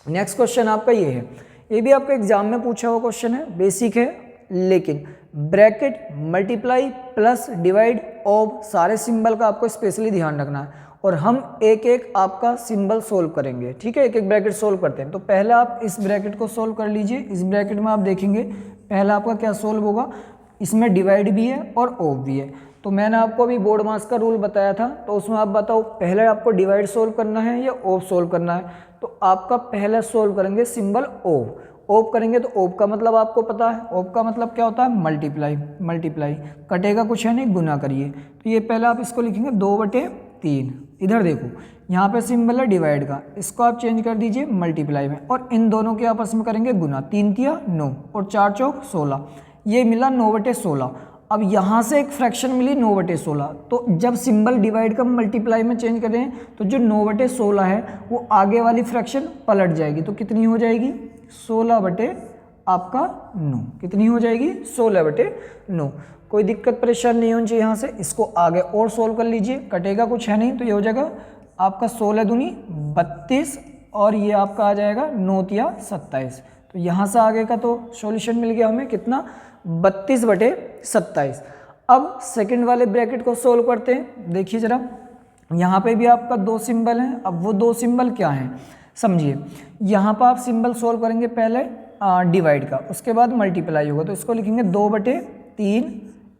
नेक्स्ट क्वेश्चन आपका ये है, ये भी आपका एग्जाम में पूछा हुआ क्वेश्चन है, बेसिक है, लेकिन bracket, multiply, plus, divide, of सारे सिंबल का आपको स्पेशली ध्यान रखना है और हम एक एक आपका सिंबल सोल्व करेंगे। ठीक है, एक एक ब्रैकेट सोल्व करते हैं। तो पहले आप इस ब्रैकेट को सोल्व कर लीजिए। इस ब्रैकेट में आप देखेंगे पहला आपका क्या सोल्व होगा, इसमें डिवाइड भी है और ऑफ भी है। तो मैंने आपको अभी बोर्ड मास का रूल बताया था, तो उसमें आप बताओ पहले आपको डिवाइड सोल्व करना है या ऑफ सोल्व करना है। तो आपका पहले सोल्व करेंगे सिंबल ऑफ। ऑफ करेंगे तो ऑफ का मतलब आपको पता है, ऑफ का मतलब क्या होता है मल्टीप्लाई। मल्टीप्लाई कटेगा कुछ है नहीं, गुना करिए। तो ये पहले आप इसको लिखेंगे 2/3। इधर देखो यहाँ पे सिंबल है डिवाइड का, इसको आप चेंज कर दीजिए मल्टीप्लाई में, और इन दोनों के आपस में करेंगे गुना। 3 तिया 9 और 4 चौक 16, ये मिला 9/16। अब यहाँ से एक फ्रैक्शन मिली 9/16, तो जब सिंबल डिवाइड का मल्टीप्लाई में चेंज करें तो जो 9/16 है वो आगे वाली फ्रैक्शन पलट जाएगी। तो कितनी हो जाएगी 16 आपका 9। कितनी हो जाएगी 16/9। कोई दिक्कत परेशानी नहीं होनी चाहिए। यहाँ से इसको आगे और सोल्व कर लीजिए, कटेगा कुछ है नहीं, तो ये हो जाएगा आपका 16 दूनी 32 और ये आपका आ जाएगा 9 तिया 27। तो यहाँ से आगे का तो सॉल्यूशन मिल गया हमें कितना 32/27। अब सेकंड वाले ब्रैकेट को सोल्व करते हैं। देखिए जरा, यहाँ पे भी आपका 2 सिंबल हैं। अब वो 2 सिंबल क्या हैं समझिए। यहाँ पर आप सिंबल सोल्व करेंगे पहले डिवाइड का, उसके बाद मल्टीप्लाई होगा। तो इसको लिखेंगे 2/3।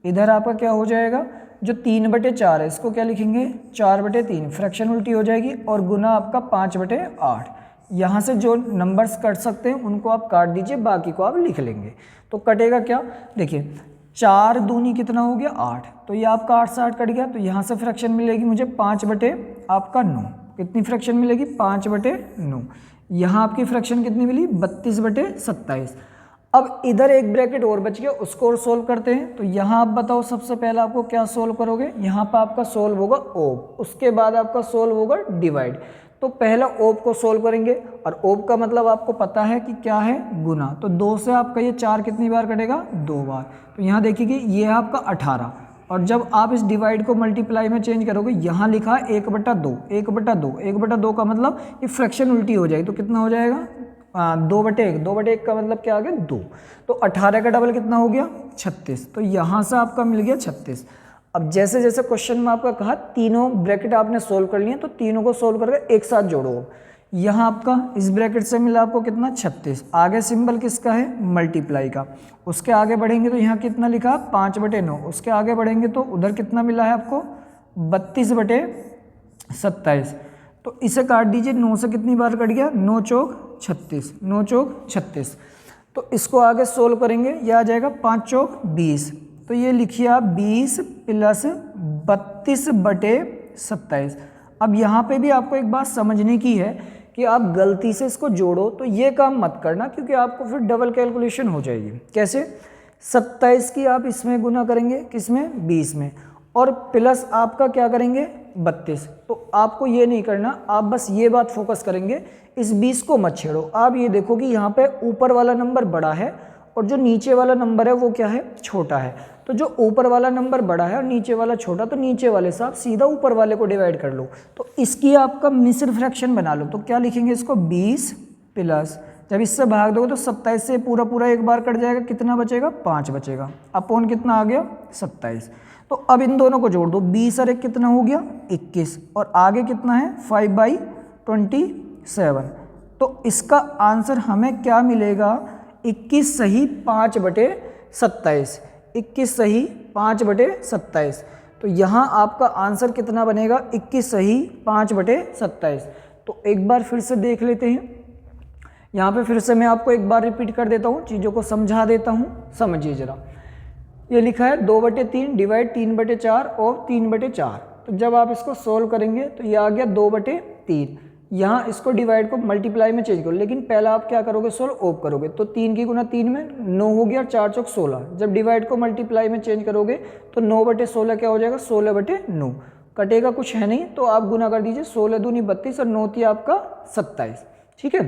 इधर आपका क्या हो जाएगा, जो 3/4 है इसको क्या लिखेंगे 4/3, फ्रैक्शन उल्टी हो जाएगी, और गुना आपका 5/8। यहाँ से जो नंबर्स कट सकते हैं उनको आप काट दीजिए, बाकी को आप लिख लेंगे। तो कटेगा क्या, देखिए 4 दूनी कितना हो गया 8, तो ये आपका 8 से 8 कट गया। तो यहाँ से फ्रैक्शन मिलेगी मुझे 5/9। कितनी फ्रैक्शन मिलेगी 5/9। यहाँ आपकी फ्रैक्शन कितनी मिली 32/27। अब इधर एक ब्रैकेट और बच गया, उसको और सोल्व करते हैं। तो यहाँ आप बताओ सबसे पहले आपको क्या सोल्व करोगे। यहाँ पर आपका सोल्व होगा ऑफ, उसके बाद आपका सोल्व होगा डिवाइड। तो पहला ऑफ को सोल्व करेंगे, और ऑफ का मतलब आपको पता है कि क्या है गुना। तो 2 से आपका ये 4 कितनी बार कटेगा 2 बार। तो यहाँ देखिए ये है आपका 18, और जब आप इस डिवाइड को मल्टीप्लाई में चेंज करोगे यहाँ लिखा है 1/2। 1/2 का मतलब ये फ्रैक्शन उल्टी हो जाएगी। तो कितना हो जाएगा 2/1। 2/1 का मतलब क्या आ गया 2। तो 18 का डबल कितना हो गया 36। तो यहाँ से आपका मिल गया 36। अब जैसे जैसे क्वेश्चन में आपका कहा तीनों ब्रैकेट आपने सोल्व कर लिए, तो तीनों को सोल्व करके एक साथ जोड़ो। यहाँ आपका इस ब्रैकेट से मिला आपको कितना 36। आगे सिंबल किसका है मल्टीप्लाई का। उसके आगे बढ़ेंगे तो यहाँ कितना लिखा 5/9। उसके आगे बढ़ेंगे तो उधर कितना मिला है आपको 32/27। तो इसे काट दीजिए, 9 से कितनी बार कट गया 9 चौक 36। 9 चौक 36। तो इसको आगे सोल्व करेंगे, यह आ जाएगा 5 चौक 20। तो ये लिखिए आप 20 + 32/27। अब यहाँ पे भी आपको एक बात समझने की है कि आप गलती से इसको जोड़ो तो ये काम मत करना, क्योंकि आपको फिर डबल कैलकुलेशन हो जाएगी। कैसे 27 की आप इसमें गुना करेंगे किसमें 20 में, और प्लस आपका क्या करेंगे 32। तो आपको ये नहीं करना, आप बस ये बात फोकस करेंगे, इस 20 को मत छेड़ो। आप ये देखो कि यहाँ पे ऊपर वाला नंबर बड़ा है और जो नीचे वाला नंबर है वो क्या है छोटा है। तो जो ऊपर वाला नंबर बड़ा है और नीचे वाला छोटा, तो नीचे वाले से आप सीधा ऊपर वाले को डिवाइड कर लो। तो इसकी आपका मिश्र फ्रैक्शन बना लो। तो क्या लिखेंगे इसको 20 प्लस, जब इससे भाग दोगे तो 27 से पूरा एक बार कट जाएगा, कितना बचेगा 5 बचेगा, अपॉन कितना आ गया 27। तो अब इन दोनों को जोड़ दो, 20 और 1 कितना हो गया 21, और आगे कितना है 5/27। तो इसका आंसर हमें क्या मिलेगा 21 सही 5/27। 21 सही 5/27। तो यहाँ आपका आंसर कितना बनेगा 21 सही 5/27। तो एक बार फिर से देख लेते हैं, यहाँ पे फिर से मैं आपको एक बार रिपीट कर देता हूँ, चीज़ों को समझा देता हूँ, समझिए जरा। ये लिखा है 2/3 डिवाइड 3/4 और 3/4। तो जब आप इसको सोल्व करेंगे तो ये आ गया 2/3। यहाँ इसको डिवाइड को मल्टीप्लाई में चेंज करो, लेकिन पहला आप क्या करोगे, सोल्व ऑफ करोगे। तो 3 की गुना 3 में 9 हो गया, 4 चौक 16। जब डिवाइड को मल्टीप्लाई में चेंज करोगे तो 9/16 क्या हो जाएगा, 16/9। कटेगा कुछ है नहीं, तो आप गुना कर दीजिए, 16 दूनी 32 और 9 थी आपका 27। ठीक है,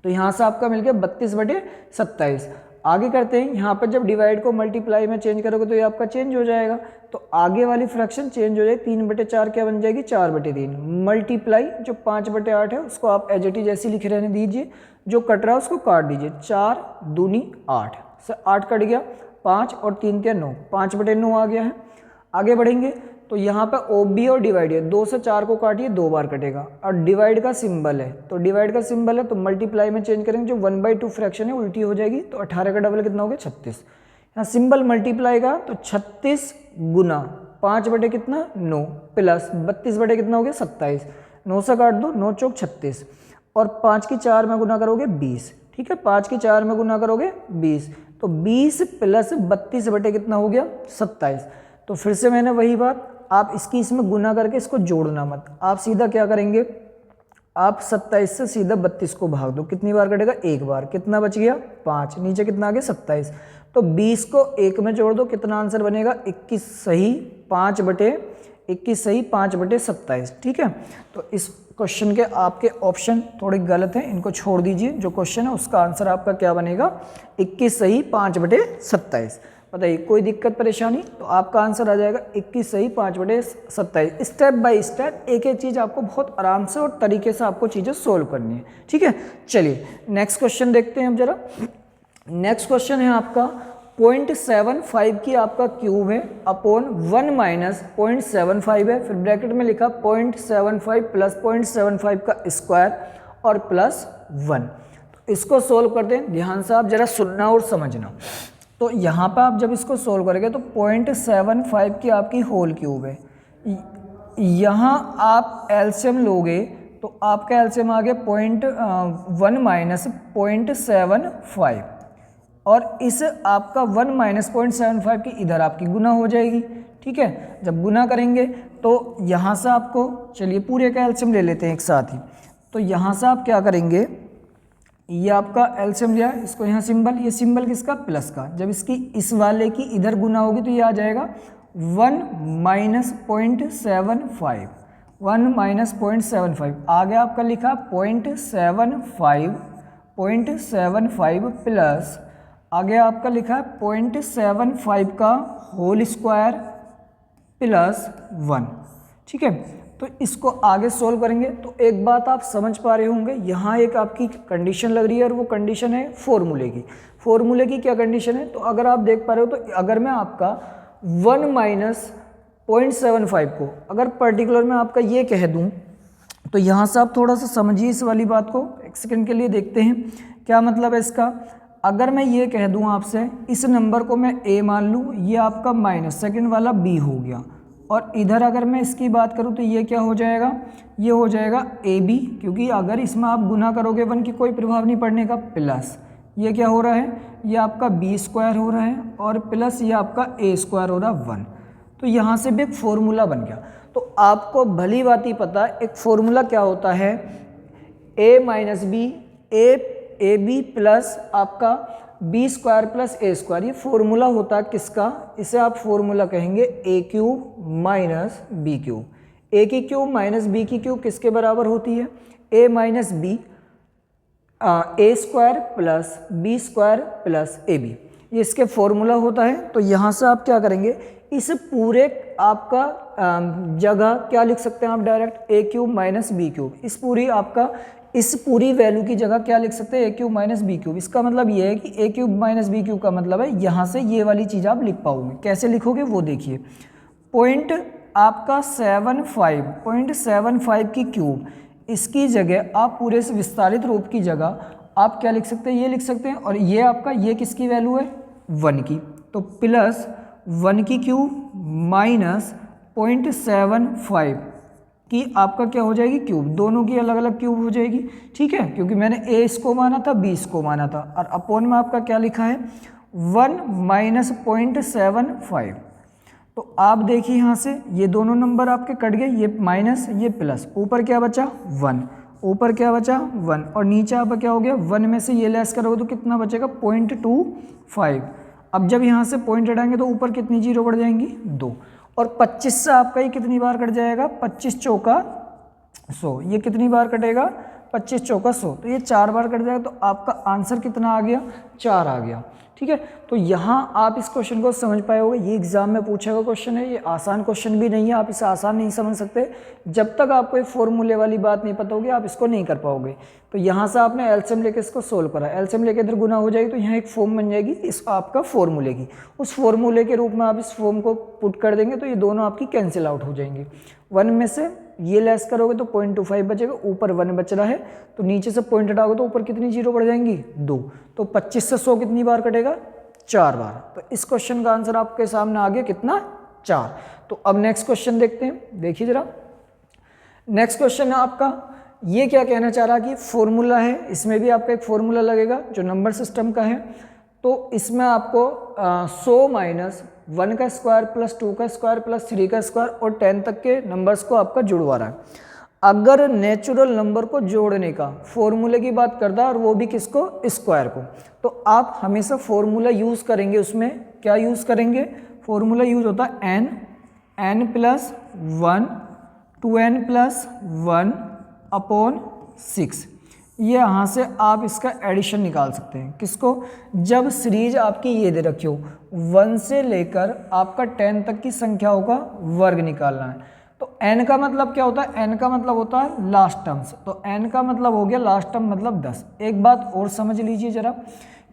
तो यहाँ से आपका मिल गया 32/27। आगे करते हैं, यहाँ पर जब डिवाइड को मल्टीप्लाई में चेंज करोगे तो ये आपका चेंज हो जाएगा। तो आगे वाली फ्रैक्शन चेंज हो जाएगी, 3/4 क्या बन जाएगी, 4/3। मल्टीप्लाई जो 5/8 है उसको आप एज इट इज ऐसी लिखे रहने दीजिए, जो कट रहा है उसको काट दीजिए। 4 दूनी 8 से 8 कट गया, 5 और 3 के 9, 5/9 आ गया है। आगे बढ़ेंगे तो यहाँ पर OB और डिवाइड है, 2 से 4 को काटिए, 2 बार कटेगा। और डिवाइड का सिंबल है, तो डिवाइड का सिंबल है तो मल्टीप्लाई में चेंज करेंगे, जो 1/2 फ्रैक्शन है उल्टी हो जाएगी। तो 18 का डबल कितना हो गया, 36। यहाँ सिंबल मल्टीप्लाई का, तो 36 गुना 5/9 प्लस 32 कितना हो गया, 27। 9 से काट दो, 9 चौक 36 और 5 की 4 में गुना करोगे 20। ठीक है, 5 की 4 में गुना करोगे 20, तो 20 प्लस 32 कितना हो गया, 27। तो फिर से मैंने वही बात, आप इसकी इसमें गुना करके इसको जोड़ना मत, आप सीधा क्या करेंगे, आप 27 से सीधा 32 को भाग दो। कितनी बार कटेगा, एक बार। कितना बच गया, 5। नीचे कितना आ गया, 27। तो 20 को 1 में जोड़ दो, कितना आंसर बनेगा, 21 सही 5/27। ठीक है, तो इस क्वेश्चन के आपके ऑप्शन थोड़े गलत हैं, इनको छोड़ दीजिए। जो क्वेश्चन है उसका आंसर आपका क्या बनेगा, 21 सही 5/27। बताइए कोई दिक्कत परेशानी, तो आपका आंसर आ जाएगा 21 सही 5/27। स्टेप बाय स्टेप एक एक चीज़ आपको बहुत आराम से और तरीके से आपको चीज़ें सोल्व करनी है। ठीक है, चलिए नेक्स्ट क्वेश्चन देखते हैं हम जरा। नेक्स्ट क्वेश्चन है आपका 0.75 की आपका क्यूब है अपॉन 1 माइनस 0.75 है, फिर ब्रैकेट में लिखा 0.75 प्लस 0.75 का स्क्वायर और प्लस 1। तो इसको सोल्व करते हैं, ध्यान से आप जरा सुनना और समझना। तो यहाँ पर आप जब इसको सोल्व करेंगे तो 0.75 की आपकी होल क्यूब है, यहाँ आप एलसीएम लोगे तो आपका एलसीएम आ गया 1 माइनस 0.75 और इस आपका 1 माइनस 0.75 की इधर आपकी गुना हो जाएगी। ठीक है, जब गुना करेंगे तो यहाँ से आपको, चलिए पूरे का एलसीएम ले लेते हैं एक साथ ही। तो यहाँ से आप क्या करेंगे, ये आपका एलसीएम लिया, इसको यहाँ सिंबल, ये सिंबल किसका, प्लस का। जब इसकी इस वाले की इधर गुना होगी तो ये आ जाएगा 1 माइनस 0.75, 1 माइनस 0.75 आ गया आपका लिखा 0.75 प्लस आ गया आपका लिखा 0.75 का होल स्क्वायर प्लस 1। ठीक है, तो इसको आगे सोल्व करेंगे तो एक बात आप समझ पा रहे होंगे, यहाँ एक आपकी कंडीशन लग रही है और वो कंडीशन है फॉर्मूले की। फॉर्मूले की क्या कंडीशन है, तो अगर आप देख पा रहे हो तो अगर मैं आपका 1 माइनस 0.75 को अगर पर्टिकुलर में आपका ये कह दूँ तो यहाँ से आप थोड़ा सा समझिए इस वाली बात को, एक सेकेंड के लिए देखते हैं क्या मतलब है इसका। अगर मैं ये कह दूँ आपसे, इस नंबर को मैं a मान लूँ, ये आपका माइनस सेकेंड वाला b हो गया, और इधर अगर मैं इसकी बात करूं तो ये क्या हो जाएगा, ये हो जाएगा AB, क्योंकि अगर इसमें आप गुना करोगे 1 की कोई प्रभाव नहीं पड़ने का, प्लस ये क्या हो रहा है, ये आपका b स्क्वायर हो रहा है और प्लस ये आपका a स्क्वायर हो रहा है 1। तो यहाँ से भी एक फॉर्मूला बन गया। तो आपको भली बात ही पता है एक फॉर्मूला क्या होता है, a minus B A B plus आपका B square plus A square, ये फॉर्मूला होता है किसका, इसे आप फॉर्मूला कहेंगे A cube minus B cube. A की क्यूब माइनस बी की क्यूब किसके बराबर होती है, A minus B A square plus B square plus A B, ये इसके फॉर्मूला होता है। तो यहाँ से आप क्या करेंगे, इस पूरे आपका जगह क्या लिख सकते हैं आप डायरेक्ट, ए क्यूब माइनस बी क्यूब, इस पूरी वैल्यू की जगह क्या लिख सकते हैं, ए क्यूब माइनस बी क्यूब। इसका मतलब ये है कि ए क्यूब माइनस बी क्यूब का मतलब है यहाँ से ये वाली चीज़ आप लिख पाओगे। कैसे लिखोगे वो देखिए, पॉइंट आपका 0.75 की क्यूब, इसकी जगह आप पूरे से विस्तारित रूप की जगह आप क्या लिख सकते हैं, ये लिख सकते हैं। और ये आपका ये किसकी वैल्यू है, 1 की, तो प्लस 1 की क्यूब माइनस 0.75 की आपका क्या हो जाएगी क्यूब, दोनों की अलग अलग क्यूब हो जाएगी, ठीक है, क्योंकि मैंने a इसको माना था, b इसको माना था, और अपोन में आपका क्या लिखा है 1 माइनस 0.75। तो आप देखिए यहाँ से ये दोनों नंबर आपके कट गए, ये माइनस ये प्लस, ऊपर क्या बचा 1, ऊपर क्या बचा 1, और नीचे आपका क्या हो गया 1 में से ये लेस करोगे तो कितना बचेगा 0.25। अब जब यहाँ से पॉइंट हटाएंगे तो ऊपर कितनी जीरो बढ़ जाएंगी 2, और 25 से आपका ये कितनी बार कट जाएगा 25 चौका 100, ये कितनी बार कटेगा 25 चौका 100, तो ये 4 बार कट जाएगा, तो आपका आंसर कितना आ गया 4 आ गया, ठीक है। तो यहाँ आप इस क्वेश्चन को समझ पाए होगे, ये एग्जाम में पूछा हुआ क्वेश्चन है, ये आसान क्वेश्चन भी नहीं है, आप इसे आसान नहीं समझ सकते, जब तक आपको एक फॉर्मूले वाली बात नहीं पता होगी आप इसको नहीं कर पाओगे। तो यहाँ से आपने एलसीएम लेके इसको सोल्व करा, एलसीएम लेके इधर गुना हो जाएगी, तो यहाँ एक फॉर्म बन जाएगी इस आपका फॉर्मूले की, उस फॉर्मूले के रूप में आप इस फॉर्म को पुट कर देंगे, तो ये दोनों आपकी कैंसिल आउट हो जाएंगी। 1 में से ये लेस करोगे तो 0.25 बचेगा, ऊपर 1 बच रहा है, तो नीचे से पॉइंट हटाओगे तो ऊपर कितनी जीरो बढ़ जाएंगी 2, तो 25 से 100 कितनी बार कटेगा 4 बार। तो इस क्वेश्चन का आंसर आपके सामने आ गया कितना 4। तो अब नेक्स्ट क्वेश्चन देखते हैं, देखिए जरा नेक्स्ट क्वेश्चन है आपका, ये क्या कहना चाह रहा है कि फॉर्मूला है, इसमें भी आपका एक फॉर्मूला लगेगा जो नंबर सिस्टम का है, तो इसमें आपको 100 माइनस 1 का स्क्वायर प्लस 2 का स्क्वायर प्लस 3 का स्क्वायर और 10 तक के नंबर्स को आपका जुड़वा रहा है। अगर नेचुरल नंबर को जोड़ने का फॉर्मूले की बात करता है, और वो भी किसको स्क्वायर को, तो आप हमेशा फॉर्मूला यूज़ करेंगे, उसमें क्या यूज़ करेंगे, फॉर्मूला यूज़ होता है n plus 1 2n plus 1 upon 6। ये यहाँ से आप इसका एडिशन निकाल सकते हैं, किसको, जब सीरीज आपकी ये दे रखी हो 1 से लेकर आपका 10 तक की संख्याओं का वर्ग निकालना है। तो n का मतलब क्या होता है, n का मतलब होता है लास्ट टर्म्स, तो n का मतलब हो गया लास्ट टर्म मतलब 10। एक बात और समझ लीजिए जरा,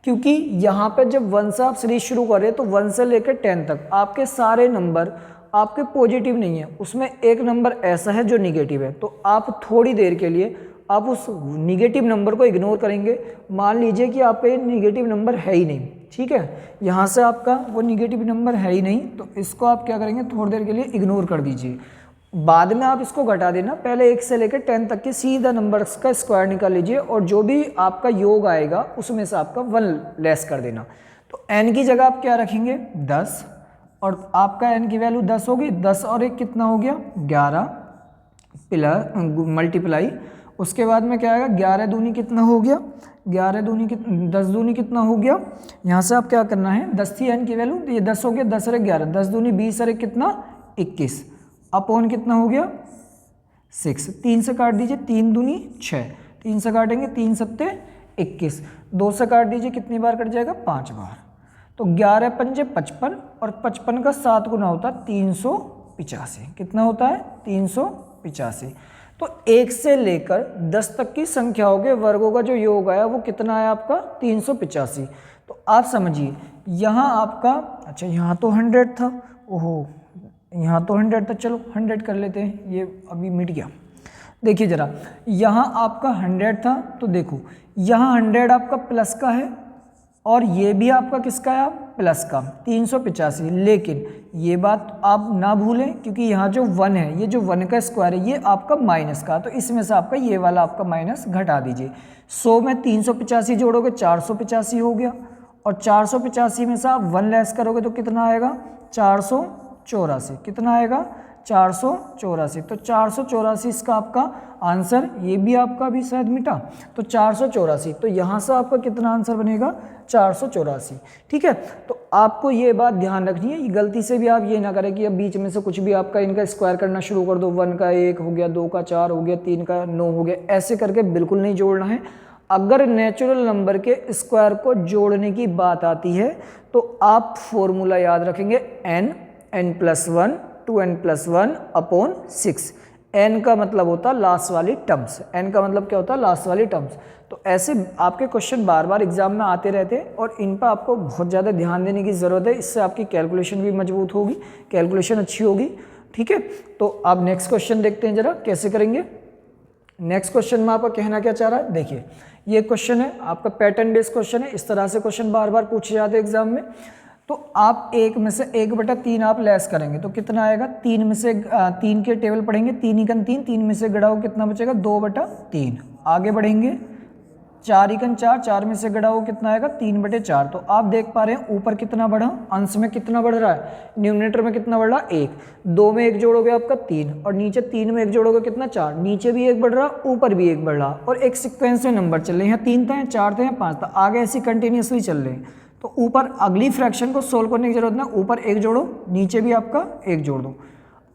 क्योंकि यहाँ पे जब 1 से आप सीरीज शुरू कर रहे हैं तो 1 से लेकर 10 तक आपके सारे नंबर आपके पॉजिटिव नहीं है, उसमें एक नंबर ऐसा है जो निगेटिव है, तो आप थोड़ी देर के लिए आप उस निगेटिव नंबर को इग्नोर करेंगे। मान लीजिए कि आप पे निगेटिव नंबर है ही नहीं, ठीक है, यहाँ से आपका वो निगेटिव नंबर है ही नहीं, तो इसको आप क्या करेंगे थोड़ी देर के लिए इग्नोर कर दीजिए, बाद में आप इसको घटा देना, पहले 1 से लेकर 10 तक के सीधा नंबर्स का स्क्वायर निकाल लीजिए, और जो भी आपका योग आएगा उसमें से आपका 1 लेस कर देना। तो n की जगह आप क्या रखेंगे 10, और आपका n की वैल्यू 10 होगी, 10 और 1 कितना हो गया 11 प्लस मल्टीप्लाई, उसके बाद में क्या आएगा 11 दूनी कितना हो गया, 11 दूनी 10 दूनी कितना हो गया, यहाँ से आप क्या करना है 10 थी n की वैल्यू, तो ये 10 हो गया, 10 और 11, 10 दूनी 20 और 1 कितना 21 अपॉन कितना हो गया 6, 3 से काट दीजिए, 3 दूनी 6, 3 से काटेंगे 3 सत्ते 21, 2 से काट दीजिए कितनी बार कट जाएगा 5 बार, तो 11 पंजे 55, और 55 का 7 गुना होता है 385, कितना होता है 385। तो 1 से लेकर 10 तक की संख्याओं के वर्गों का जो योग आया वो कितना आया आपका 385। तो आप समझिए यहाँ आपका, अच्छा यहाँ तो 100 था, ओहो यहाँ तो 100 था, चलो 100 कर लेते हैं, ये अभी मिट गया। देखिए जरा यहाँ आपका 100 था, तो देखो यहाँ 100 आपका प्लस का है, और ये भी आपका किसका है प्लस का 385, लेकिन ये बात आप ना भूलें क्योंकि यहाँ जो 1 है, ये जो 1 का स्क्वायर है ये आपका माइनस का, तो इसमें से आपका ये वाला आपका माइनस घटा दीजिए। 100 में 385 जोड़ोगे 485 हो गया, और 485 में से आप 1 लेस करोगे तो कितना आएगा 484, कितना आएगा 484, तो 484 इसका आपका आंसर, ये भी आपका भी शायद मिटा, तो 484, तो यहाँ से आपका कितना आंसर बनेगा 484, ठीक है। तो आपको ये बात ध्यान रखनी है, गलती से भी आप ये ना करें कि अब बीच में से कुछ भी आपका इनका स्क्वायर करना शुरू कर दो, 1 का 1 हो गया, 2 का 4 हो गया, 3 का 9 हो गया, ऐसे करके बिल्कुल नहीं जोड़ना है। अगर नेचुरल नंबर के स्क्वायर को जोड़ने की बात आती है तो आप फॉर्मूला याद रखेंगे n plus 1 2n plus 1 upon 6। n का मतलब होता है लास्ट वाली टर्म्स, n का मतलब क्या होता है लास्ट वाली टर्म्स। तो ऐसे आपके क्वेश्चन बार बार एग्जाम में आते रहते हैं और इन पर आपको बहुत ज़्यादा ध्यान देने की ज़रूरत है, इससे आपकी कैलकुलेशन भी मजबूत होगी, कैलकुलेशन अच्छी होगी, ठीक है। तो आप नेक्स्ट क्वेश्चन देखते हैं जरा कैसे करेंगे। नेक्स्ट क्वेश्चन में आपका कहना क्या चाह रहा है, देखिए ये क्वेश्चन है आपका पैटर्न बेस्ड क्वेश्चन है, इस तरह से क्वेश्चन बार बार पूछे जाते हैं एग्जाम में। तो आप 1 में से 1/3 आप लेस करेंगे तो कितना आएगा, 3 में से 3 के टेबल पढ़ेंगे, 3 एकन 3, 3 में से गड़ा कितना बचेगा, 2/3। आगे बढ़ेंगे 4 एकन 4, 4 में से गड़ा कितना आएगा, 3/4। तो आप देख पा रहे हैं ऊपर कितना बढ़ा, अंश में कितना बढ़ रहा है, न्यूमरेटर में कितना बढ़ रहा है 1, 2 में 1 जोड़ोगे आपका 3, और नीचे 3 में 1 जोड़ोगे कितना 4, नीचे भी 1 बढ़ रहा, ऊपर भी 1 बढ़ रहा, और एक सीक्वेंस में नंबर चल रहे हैं, 3 थे, 4 थे, 5 था, आगे ऐसे कंटिन्यूसली चल रहे हैं। तो ऊपर अगली फ्रैक्शन को सोल्व करने की जरूरत नहीं, ऊपर 1 जोड़ो, नीचे भी आपका 1 जोड़ दो।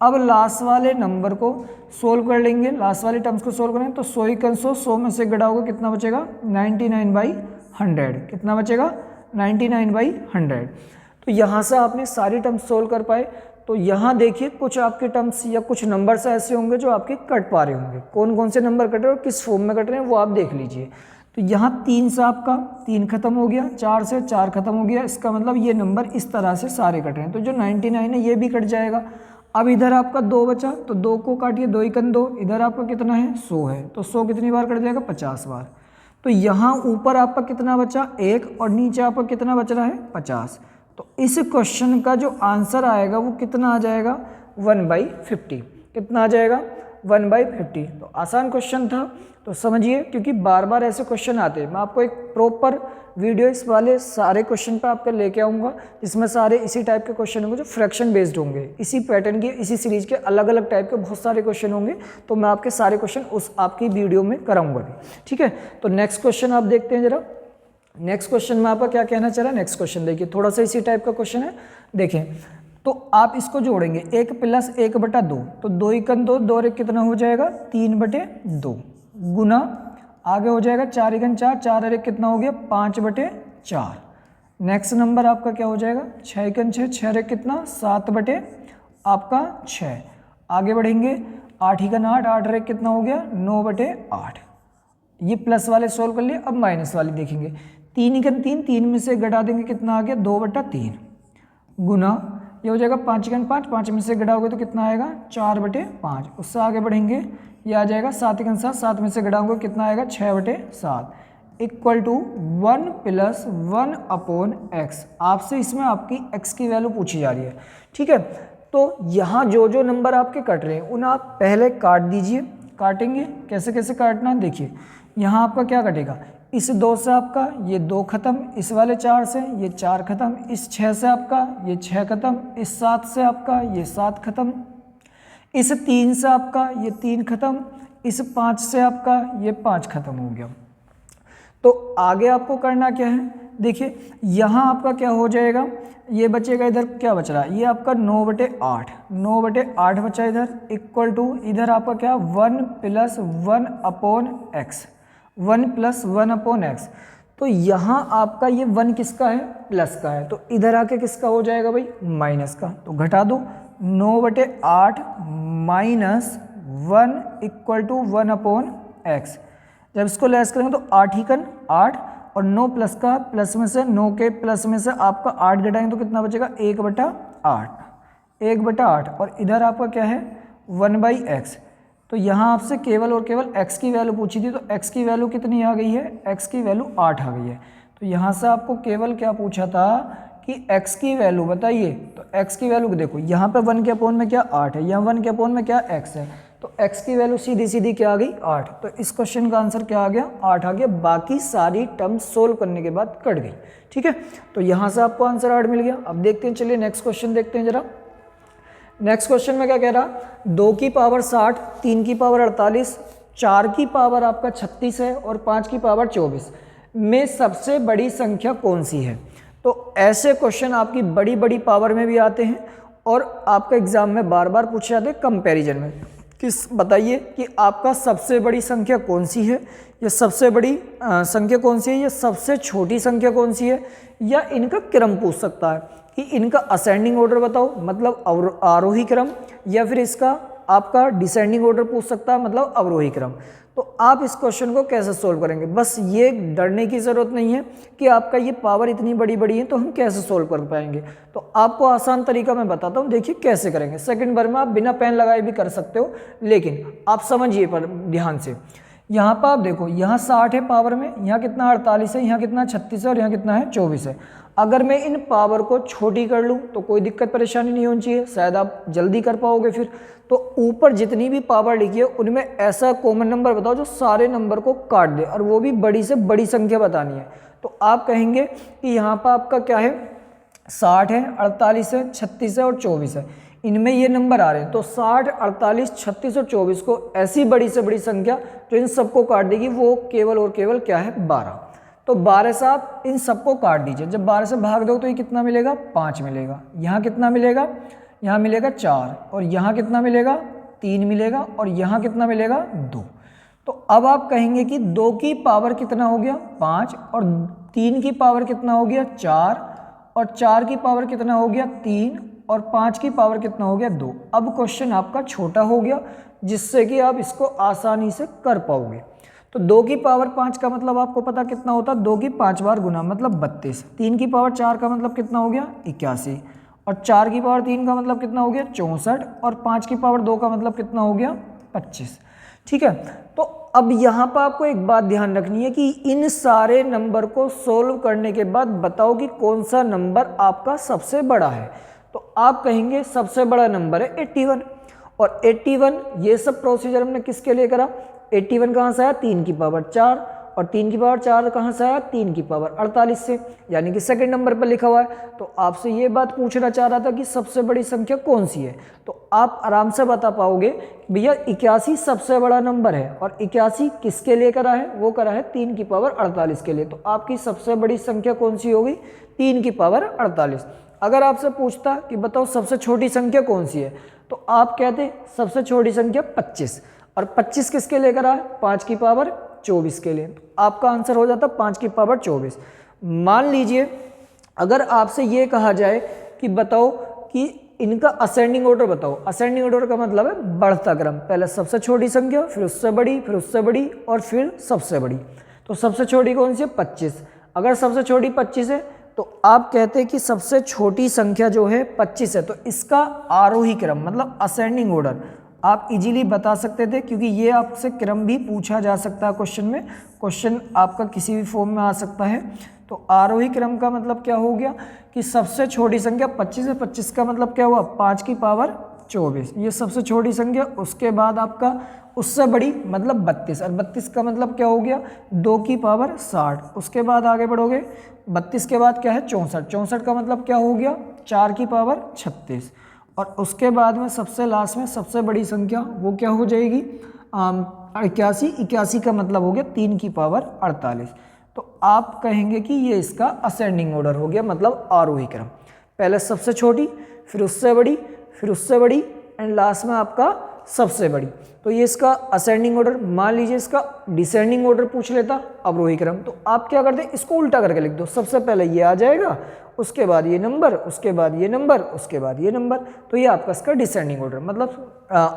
अब लास्ट वाले नंबर को सोल्व कर लेंगे, लास्ट वाले टर्म्स को सोल्व करेंगे तो 100 एकन 100, 100 में से गड़ा होगा कितना बचेगा, 99/100। कितना बचेगा, 99/100। तो यहाँ से आपने सारी टर्म्स सोल्व कर पाए। तो यहाँ देखिए कुछ आपके टर्म्स या कुछ नंबर्स ऐसे होंगे जो आपके कट पा रहे होंगे, कौन कौन से नंबर कट रहे हैं और किस फॉर्म में कट रहे हैं वो आप देख लीजिए। तो यहाँ 3 से आपका 3 खत्म हो गया, 4 से 4 खत्म हो गया, इसका मतलब ये नंबर इस तरह से सारे कट रहे हैं। तो जो 99 है ये भी कट जाएगा। अब इधर आपका 2 बचा तो 2 को काटिए, 2 एकन 2, इधर आपका कितना है 100 है, तो 100 कितनी बार कट जाएगा, 50 बार। तो यहाँ ऊपर आपका कितना बचा 1, और नीचे आपका कितना बच रहा है 50। तो इस क्वेश्चन का जो आंसर आएगा वो कितना आ जाएगा, 1/50। कितना आ जाएगा, 1/50। तो आसान क्वेश्चन था, तो समझिए, क्योंकि बार बार ऐसे क्वेश्चन आते हैं। मैं आपको एक प्रॉपर वीडियो इस वाले सारे क्वेश्चन पे आपके लेके आऊँगा, जिसमें सारे इसी टाइप के क्वेश्चन होंगे जो फ्रैक्शन बेस्ड होंगे, इसी पैटर्न के, इसी सीरीज के अलग अलग टाइप के बहुत सारे क्वेश्चन होंगे। तो मैं आपके सारे क्वेश्चन उस आपकी वीडियो में कराऊंगा भी, ठीक है। तो नेक्स्ट क्वेश्चन आप देखते हैं जरा। नेक्स्ट क्वेश्चन में आपका क्या कहना चाह रहा है, नेक्स्ट क्वेश्चन देखिए, थोड़ा सा इसी टाइप का क्वेश्चन है। देखें तो आप इसको जोड़ेंगे 1 + 1/2, तो 2 एकन 2, 2 और 1 कितना हो जाएगा, 3/2, गुना आगे हो जाएगा 4 एकन 4, 4 और 1 कितना हो गया, 5/4। नेक्स्ट नंबर आपका क्या हो जाएगा, 6 एकन 6, 6 और 1 कितना, 7/6। आगे बढ़ेंगे 8 एकन 8, 8 और 1 कितना हो गया, 9/8। ये प्लस वाले सोल्व कर लिए। अब माइनस वाली देखेंगे, 3 एकन 3, 3 में से घटा देंगे कितना आ गया, 2/3, गुना ये हो जाएगा 5 एकन 5, 5 में से घटाओगे तो कितना आएगा, 4/5। उससे आगे बढ़ेंगे, ये आ जाएगा 7 एकन 7, 7 में से घटाओगे कितना आएगा, 6/7, इक्वल टू 1 + 1/x। आपसे इसमें आपकी x की वैल्यू पूछी जा रही है, ठीक है। तो यहाँ जो जो नंबर आपके कट रहे हैं उन्हें आप पहले काट दीजिए। काटेंगे कैसे कैसे काटना है, देखिए यहाँ आपका क्या कटेगा, इस 2 से आपका ये 2 खत्म, इस वाले 4 से ये 4 खत्म, इस 6 से आपका ये 6 खत्म, इस 7 से आपका ये 7 खत्म, इस 3 से आपका ये 3 खत्म, इस 5 से आपका ये 5 खत्म हो गया। तो आगे आपको करना क्या है, देखिए यहाँ आपका क्या हो जाएगा, ये बचेगा, इधर क्या बच रहा है, ये आपका 9/8, 9/8 बचा इधर, इक्वल टू इधर आपका क्या, 1 + 1/x, 1 + 1/x। तो यहाँ आपका ये 1 किसका है, प्लस का है, तो इधर आके किसका हो जाएगा भाई, माइनस का। तो घटा दो, 9/8 - 1 इक्वल टू 1/x। जब इसको लेस करेंगे तो 8 एकन 8 और 9 प्लस का, प्लस में से 9 के प्लस में से आपका 8 घटाएंगे तो कितना बचेगा, 1/8, 1/8। और इधर आपका क्या है, 1/x। तो यहाँ आपसे केवल और केवल x की वैल्यू पूछी थी, तो x की वैल्यू कितनी आ गई है, x की वैल्यू 8 आ गई है। तो यहाँ से आपको केवल क्या पूछा था कि x की वैल्यू बताइए, तो x की वैल्यू देखो, यहाँ पे 1 के अपॉन में क्या 8 है, यहाँ 1 के अपॉन में क्या x है, तो x की वैल्यू सीधी सीधी क्या आ गई, 8। तो इस क्वेश्चन का आंसर क्या आ गया, 8 आ गया। बाकी सारी टर्म्स सोल्व करने के बाद कट गई, ठीक है। तो यहाँ से आपको आंसर 8 मिल गया। अब देखते हैं, चलिए नेक्स्ट क्वेश्चन देखते हैं जरा। नेक्स्ट क्वेश्चन में क्या कह रहा, 2 की पावर 60, 3 की पावर 48, 4 की पावर आपका 36 है और 5 की पावर 24 में सबसे बड़ी संख्या कौन सी है। तो ऐसे क्वेश्चन आपकी बड़ी बड़ी पावर में भी आते हैं और आपका एग्जाम में बार बार पूछे जाते हैं कंपैरिजन में। किस बताइए कि आपका सबसे बड़ी संख्या कौन सी है, या सबसे बड़ी संख्या कौन सी है, या सबसे छोटी संख्या कौन सी है, या इनका क्रम पूछ सकता है कि इनका असेंडिंग ऑर्डर बताओ, मतलब आरोही क्रम, या फिर इसका आपका डिसेंडिंग ऑर्डर पूछ सकता है, मतलब अवरोही क्रम। तो आप इस क्वेश्चन को कैसे सोल्व करेंगे, बस ये डरने की ज़रूरत नहीं है कि आपका ये पावर इतनी बड़ी बड़ी है तो हम कैसे सोल्व कर पाएंगे। तो आपको आसान तरीका मैं बताता हूँ, देखिए कैसे करेंगे। सेकंड बार में आप बिना पेन लगाए भी कर सकते हो, लेकिन आप समझिए पर ध्यान से। यहाँ पर आप देखो, यहाँ 60 है पावर में, यहाँ कितना 48 है, यहाँ कितना 36 है और यहाँ कितना है 24 है। अगर मैं इन पावर को छोटी कर लूँ तो कोई दिक्कत परेशानी नहीं होनी चाहिए, शायद आप जल्दी कर पाओगे फिर। तो ऊपर जितनी भी पावर लिखी है उनमें ऐसा कॉमन नंबर बताओ जो सारे नंबर को काट दे, और वो भी बड़ी से बड़ी संख्या बतानी है। तो आप कहेंगे कि यहाँ पर आपका क्या है, 60 है, 48 है, 36 है और 24 है, इनमें ये नंबर आ रहे हैं। तो 60, 48, 36 और 24 को ऐसी बड़ी से बड़ी संख्या जो इन सबको काट देगी वो केवल और केवल क्या है, 12। तो 12 से आप इन सबको काट दीजिए। जब 12 से भाग दो तो ये कितना मिलेगा, 5 मिलेगा। यहाँ कितना मिलेगा, यहाँ मिलेगा 4, और यहाँ कितना मिलेगा, 3 मिलेगा, और यहाँ कितना मिलेगा, 2। तो अब आप कहेंगे कि 2 की पावर कितना हो गया, 5, और 3 की पावर कितना हो गया, 4, और 4 की पावर कितना हो गया, 3, और 5 की पावर कितना हो गया, 2। अब क्वेश्चन आपका छोटा हो गया जिससे कि आप इसको आसानी से कर पाओगे। तो 2 की पावर 5 का मतलब आपको पता कितना होता है, 2 की 5 बार गुना मतलब 32। 3 की पावर 4 का मतलब कितना हो गया, 81, और 4 की पावर 3 का मतलब कितना हो गया, 64, और 5 की पावर 2 का मतलब कितना हो गया, 25। ठीक है। तो अब यहाँ पर आपको एक बात ध्यान रखनी है कि इन सारे नंबर को सोल्व करने के बाद बताओ कि कौन सा नंबर आपका सबसे बड़ा है। तो आप कहेंगे सबसे बड़ा नंबर है 81, और 81 ये सब प्रोसीजर हमने किसके लिए करा, 81 कहाँ से आया, 3 की पावर 4, और 3 की पावर 4 कहाँ से आया, 3 की पावर 48 से, यानी कि सेकंड नंबर पर लिखा हुआ है। तो आपसे ये बात पूछना चाह रहा था कि सबसे बड़ी संख्या कौन सी है, तो आप आराम से बता पाओगे भैया 81 सबसे बड़ा नंबर है, और 81 किसके लिए करा है, वो करा है 3 की पावर 48 के लिए। तो आपकी सबसे बड़ी संख्या कौन सी होगी, 3 की पावर 48। अगर आपसे पूछता कि बताओ सबसे छोटी संख्या कौन सी है, तो आप कहते सबसे छोटी संख्या 25, और 25 किसके लिए करा है, 5 की पावर 24 के लिए। तो आपका आंसर हो जाता 5 की पावर 24। मान लीजिए अगर आपसे ये कहा जाए कि बताओ कि इनका असेंडिंग ऑर्डर बताओ। असेंडिंग ऑर्डर का मतलब है बढ़ता क्रम, पहले सबसे छोटी संख्या, फिर उससे बड़ी, फिर उससे बड़ी, और फिर सबसे बड़ी। तो सबसे छोटी कौन सी है, 25। अगर सबसे छोटी 25 है तो आप कहते हैं कि सबसे छोटी संख्या जो है 25 है, तो इसका आरोही क्रम मतलब असेंडिंग ऑर्डर आप इजीली बता सकते थे, क्योंकि ये आपसे क्रम भी पूछा जा सकता है क्वेश्चन में। क्वेश्चन आपका किसी भी फॉर्म में आ सकता है। तो आरोही क्रम का मतलब क्या हो गया कि सबसे छोटी संख्या 25 है, 25 का मतलब क्या हुआ, 5 की पावर 24, ये सबसे छोटी संख्या। उसके बाद आपका उससे बड़ी मतलब 32, और 32 का मतलब क्या हो गया, 2 की पावर 60। उसके बाद आगे बढ़ोगे, 32 के बाद क्या है, 64, 64 का मतलब क्या हो गया, 4 की पावर 36, और उसके बाद में सबसे लास्ट में सबसे बड़ी संख्या वो क्या हो जाएगी, 81। 81 का मतलब हो गया 3 की पावर 48। तो आप कहेंगे कि ये इसका असेंडिंग ऑर्डर हो गया, मतलब आरोही क्रम। पहले सबसे छोटी, फिर उससे बड़ी, फिर उससे बड़ी, एंड लास्ट में आपका सबसे बड़ी। तो ये इसका असेंडिंग ऑर्डर। मान लीजिए इसका डिसेंडिंग ऑर्डर पूछ लेता, अवरोही क्रम, तो आप क्या करते, इसको उल्टा करके लिख दो। सबसे पहले ये आ जाएगा, उसके बाद ये नंबर, उसके बाद ये नंबर, उसके बाद ये नंबर। तो ये आपका इसका डिसेंडिंग ऑर्डर, मतलब